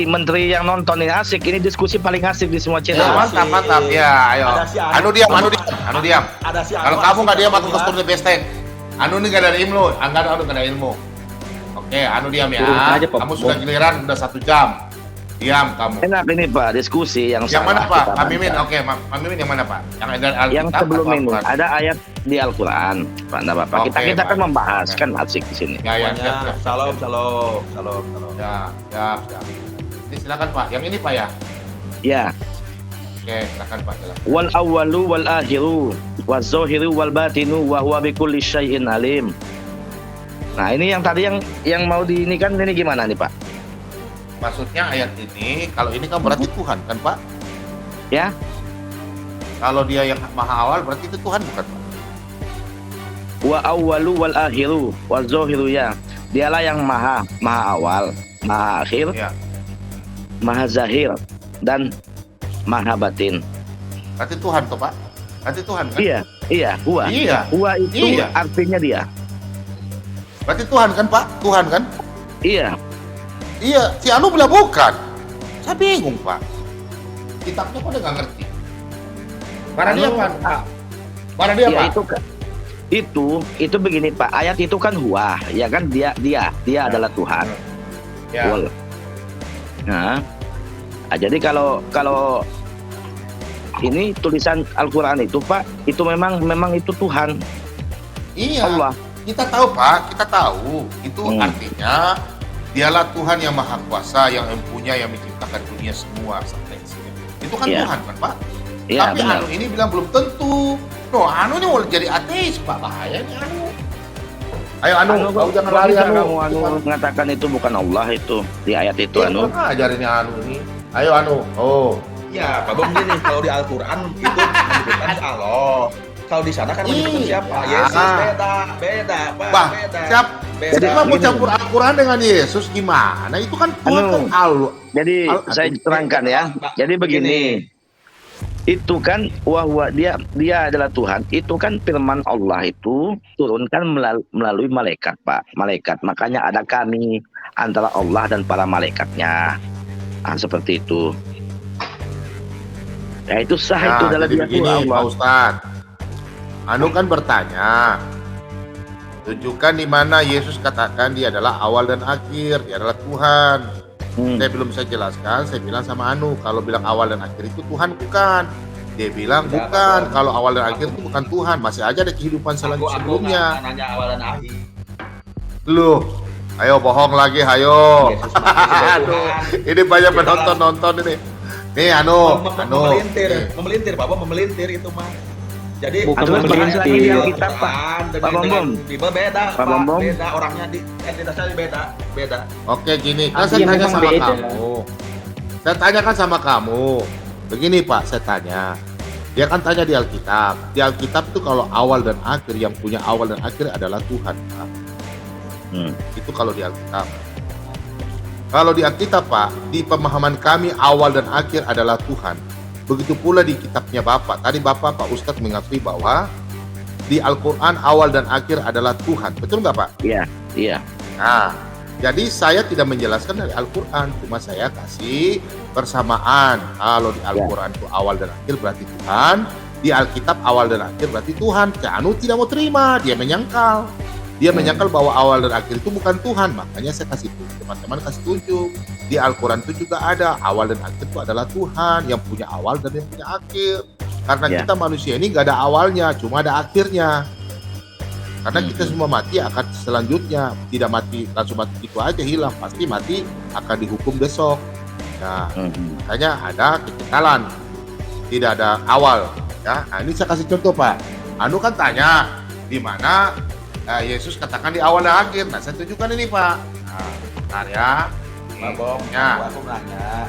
menteri yang nonton ini asik. Ini diskusi paling asik di semua channel. Ya, mantap. Ya, ayo. Anu diam. Kalau kamu nggak diam, aku kostum di besteng. Anu ini nggak ada ilmu, nggak ada ilmu. Oke, Anu diam ya. Kamu sudah giliran, udah 1 jam. Diam kamu. Enak ini Pak, diskusi yang mana Pak? Pak Mimin, oke. Pak Mimin yang mana Pak? Yang ada Alkitab. Yang sebelum ini ada ayat di Al-Quran. Pak, enggak apa-apa. Kita kan membahas kan asik di sini. Ya. Salam. Ya. Ini silakan Pak. Yang ini Pak ya? Ya. Oke, silakan Pak. Wal awwalu wal akhiru waz zahiru wal batinu wa huwa bikulli syai'in alim. Nah, ini yang tadi yang mau di ini kan ini gimana nih Pak? Maksudnya ayat ini, kalau ini kan berarti Tuhan kan Pak? Ya. Kalau dia yang maha awal berarti itu Tuhan bukan Pak? Wa awwalu wal akhiru waz zahiru ya. Dialah yang maha awal, maha akhir, maha zahir dan maha batin. Berarti Tuhan tuh Pak? Berarti Tuhan kan? Iya, huwa. Huwa itu artinya dia. Berarti Tuhan kan Pak? Tuhan kan? Iya, si Anu bilang bukan. Saya bingung Pak. Kitabnya kok udah nggak ngerti. Mana dia Pak? Itu begini Pak. Ayat itu kan huwa, ya kan dia adalah Tuhan. Ya. Nah, jadi kalau ini tulisan Al-Quran itu Pak, itu memang itu Tuhan. Iya. Allah. Kita tahu Pak, itu artinya dialah Tuhan yang maha kuasa, yang mempunyai, yang menciptakan dunia semua sampai sini. Itu kan Tuhan kan Pak? Tapi benar. Anu ini bilang belum tentu. Anu ini mau jadi ateis Pak, bahaya nih Anu. Ayo Anu, kau jangan lari Anu mengatakan itu bukan Allah itu di ayat itu Anu. Ajarin Anu ini. Ayo Anu. Ya, Pak Bom gini, kalau di Al-Quran itu menyebutkan Allah. Kalau di sana kan menyebutkan siapa? Yesus beda, Pak. Beda. Jadi kalau mau campur Al-Quran dengan Yesus gimana? Itu kan Tuhan Allah. Jadi saya terangkan ya. Jadi begini. Itu kan wahwa dia adalah Tuhan. Itu kan firman Allah itu turunkan melalui malaikat, Pak. Malaikat. Makanya ada kami antara Allah dan para malaikatnya. Seperti itu. Ya itu sah itu dalam dia Allah. Pak Ustadz. Anu kan bertanya, tunjukkan di mana Yesus katakan dia adalah awal dan akhir, dia adalah Tuhan. Saya jelaskan, saya bilang sama Anu, kalau bilang awal dan akhir itu Tuhan bukan. Dia bilang bukan, kalau awal dan akhir itu bukan Tuhan, masih aja ada kehidupan sebelumnya. Aku nanya awal dan akhir. Loh, ayo bohong lagi, ayo. Aduh, ini banyak penonton ini. Nih Anu, memelintir, Pak Bom memelintir itu mah. Jadi bukan lagi yang kita Pak Bom. Bible beda, Pak Bom. Beda orangnya di identitasnya beda. Oke gini, kan saya tanya sama kamu. Saya tanyakan sama kamu. Begini Pak, saya tanya. Dia kan tanya di Alkitab. Di Alkitab itu kalau awal dan akhir, yang punya awal dan akhir adalah Tuhan, Pak. Itu kalau di Alkitab. Kalau di Alkitab Pak, di pemahaman kami awal dan akhir adalah Tuhan. Begitu pula di kitabnya Bapak. Tadi Bapak, Pak Ustadz mengakui bahwa di Al-Quran awal dan akhir adalah Tuhan. Betul nggak Pak? Iya. Nah, jadi saya tidak menjelaskan dari Al-Quran. Cuma saya kasih persamaan. Kalau di Al-Quran itu awal dan akhir berarti Tuhan. di Alkitab awal dan akhir berarti Tuhan. Anu tidak mau terima, dia menyangkal. Dia menyangkal bahwa awal dan akhir itu bukan Tuhan. Makanya saya kasih tunjuk, teman-teman kasih tunjuk. Di Al-Quran itu juga ada, awal dan akhir itu adalah Tuhan yang punya awal dan yang punya akhir. Karena kita manusia ini gak ada awalnya, cuma ada akhirnya. Karena kita semua mati akan selanjutnya, tidak mati langsung mati itu aja hilang, pasti mati akan dihukum besok. Nah, makanya ada kekekalan, tidak ada awal. Ya, nah ini saya kasih contoh Pak. Anu kan tanya di mana Yesus katakan di awal dan akhir. Nah saya tunjukkan ini Pak. Nah, bentar ya. Pak Bom, Ya. aku nanya.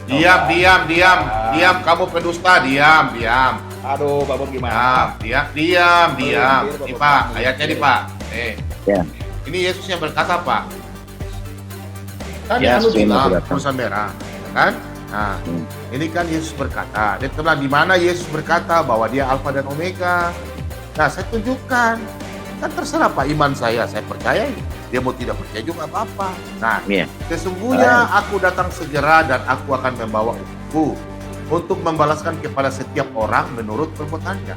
Diam, kamu pendusta, diam. Aduh, Pak Bom gimana? Diam. Ini Pak, ayatnya nih Pak. Ini Yesus yang berkata Pak. Kan Anu bilang tulisan merah, kan? Nah, ini kan Yesus berkata. Dia bilang di mana Yesus berkata bahwa dia Alfa dan Omega. Nah, saya tunjukkan. Kan terserah Pak iman saya percaya. Dia mau tidak percaya juga apa-apa. Nah, sesungguhnya aku datang segera dan aku akan membawa upahku untuk membalaskan kepada setiap orang menurut perbuatannya.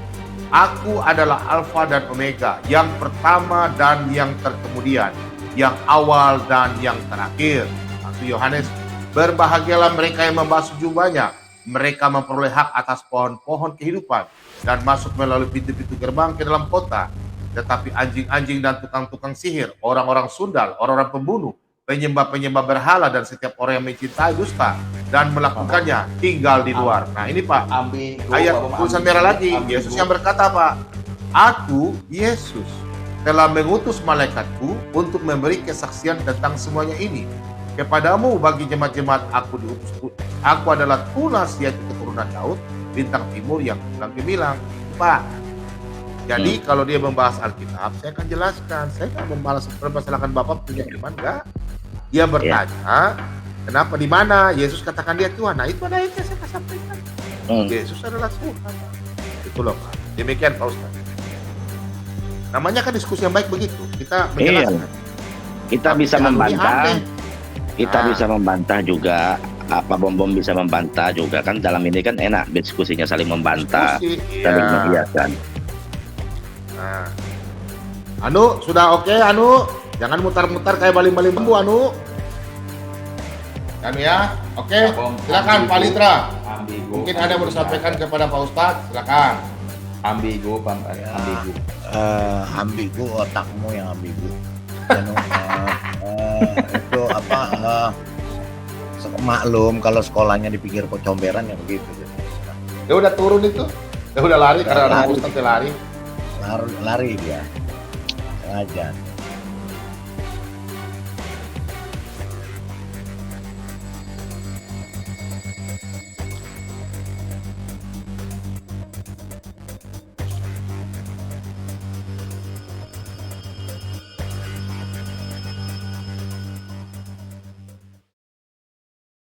Aku adalah Alfa dan Omega, yang pertama dan yang terkemudian, yang awal dan yang terakhir. Maksud Yohanes, berbahagialah mereka yang membasuh jubahnya. Mereka memperoleh hak atas pohon-pohon kehidupan dan masuk melalui pintu-pintu gerbang ke dalam kota. Tetapi anjing-anjing dan tukang-tukang sihir, orang-orang sundal, orang-orang pembunuh, penyembah-penyembah berhala dan setiap orang yang mencintai dusta dan melakukannya tinggal di luar. Nah ini Pak, ayat tulisan merah lagi, Yesus yang berkata Pak, aku, Yesus, telah mengutus malaikatku untuk memberi kesaksian tentang semuanya ini. Kepadamu bagi jemaat-jemaat aku diutus. Aku adalah tunas yaitu keturunan Daud, bintang timur yang gemilang. Pak, jadi kalau dia membahas Alkitab, saya akan jelaskan. Saya akan mempermasalahkan Bapak punya iman enggak? Dia bertanya, kenapa di mana Yesus katakan dia Tuhan? Nah itu ada yang saya sampaikan. Yesus adalah Tuhan. Itu loh Pak. Demikian Pak Ustaz. Namanya kan diskusi yang baik begitu. Kita menjelaskan. Kita bisa membantah. Kita bisa membantah juga. Pak Bom bisa membantah juga kan. Dalam ini kan enak diskusinya, saling membantah, saling mengiyakan. Nah. Anu sudah oke Anu, jangan mutar-mutar kayak baling-baling bambu Anu. Anu ya, oke. Silakan Pak Litra. Mungkin ada mau disampaikan kepada Pak Ustadz, silakan. Ambigu, Bang. Ambigu. Ambigu, otakmu yang ambigu. Itu apa? Maklum kalau sekolahnya di pinggir comberan ya begitu. Dia udah turun itu, dia udah lari karena ada Ustadz lari. Lari dia sengaja.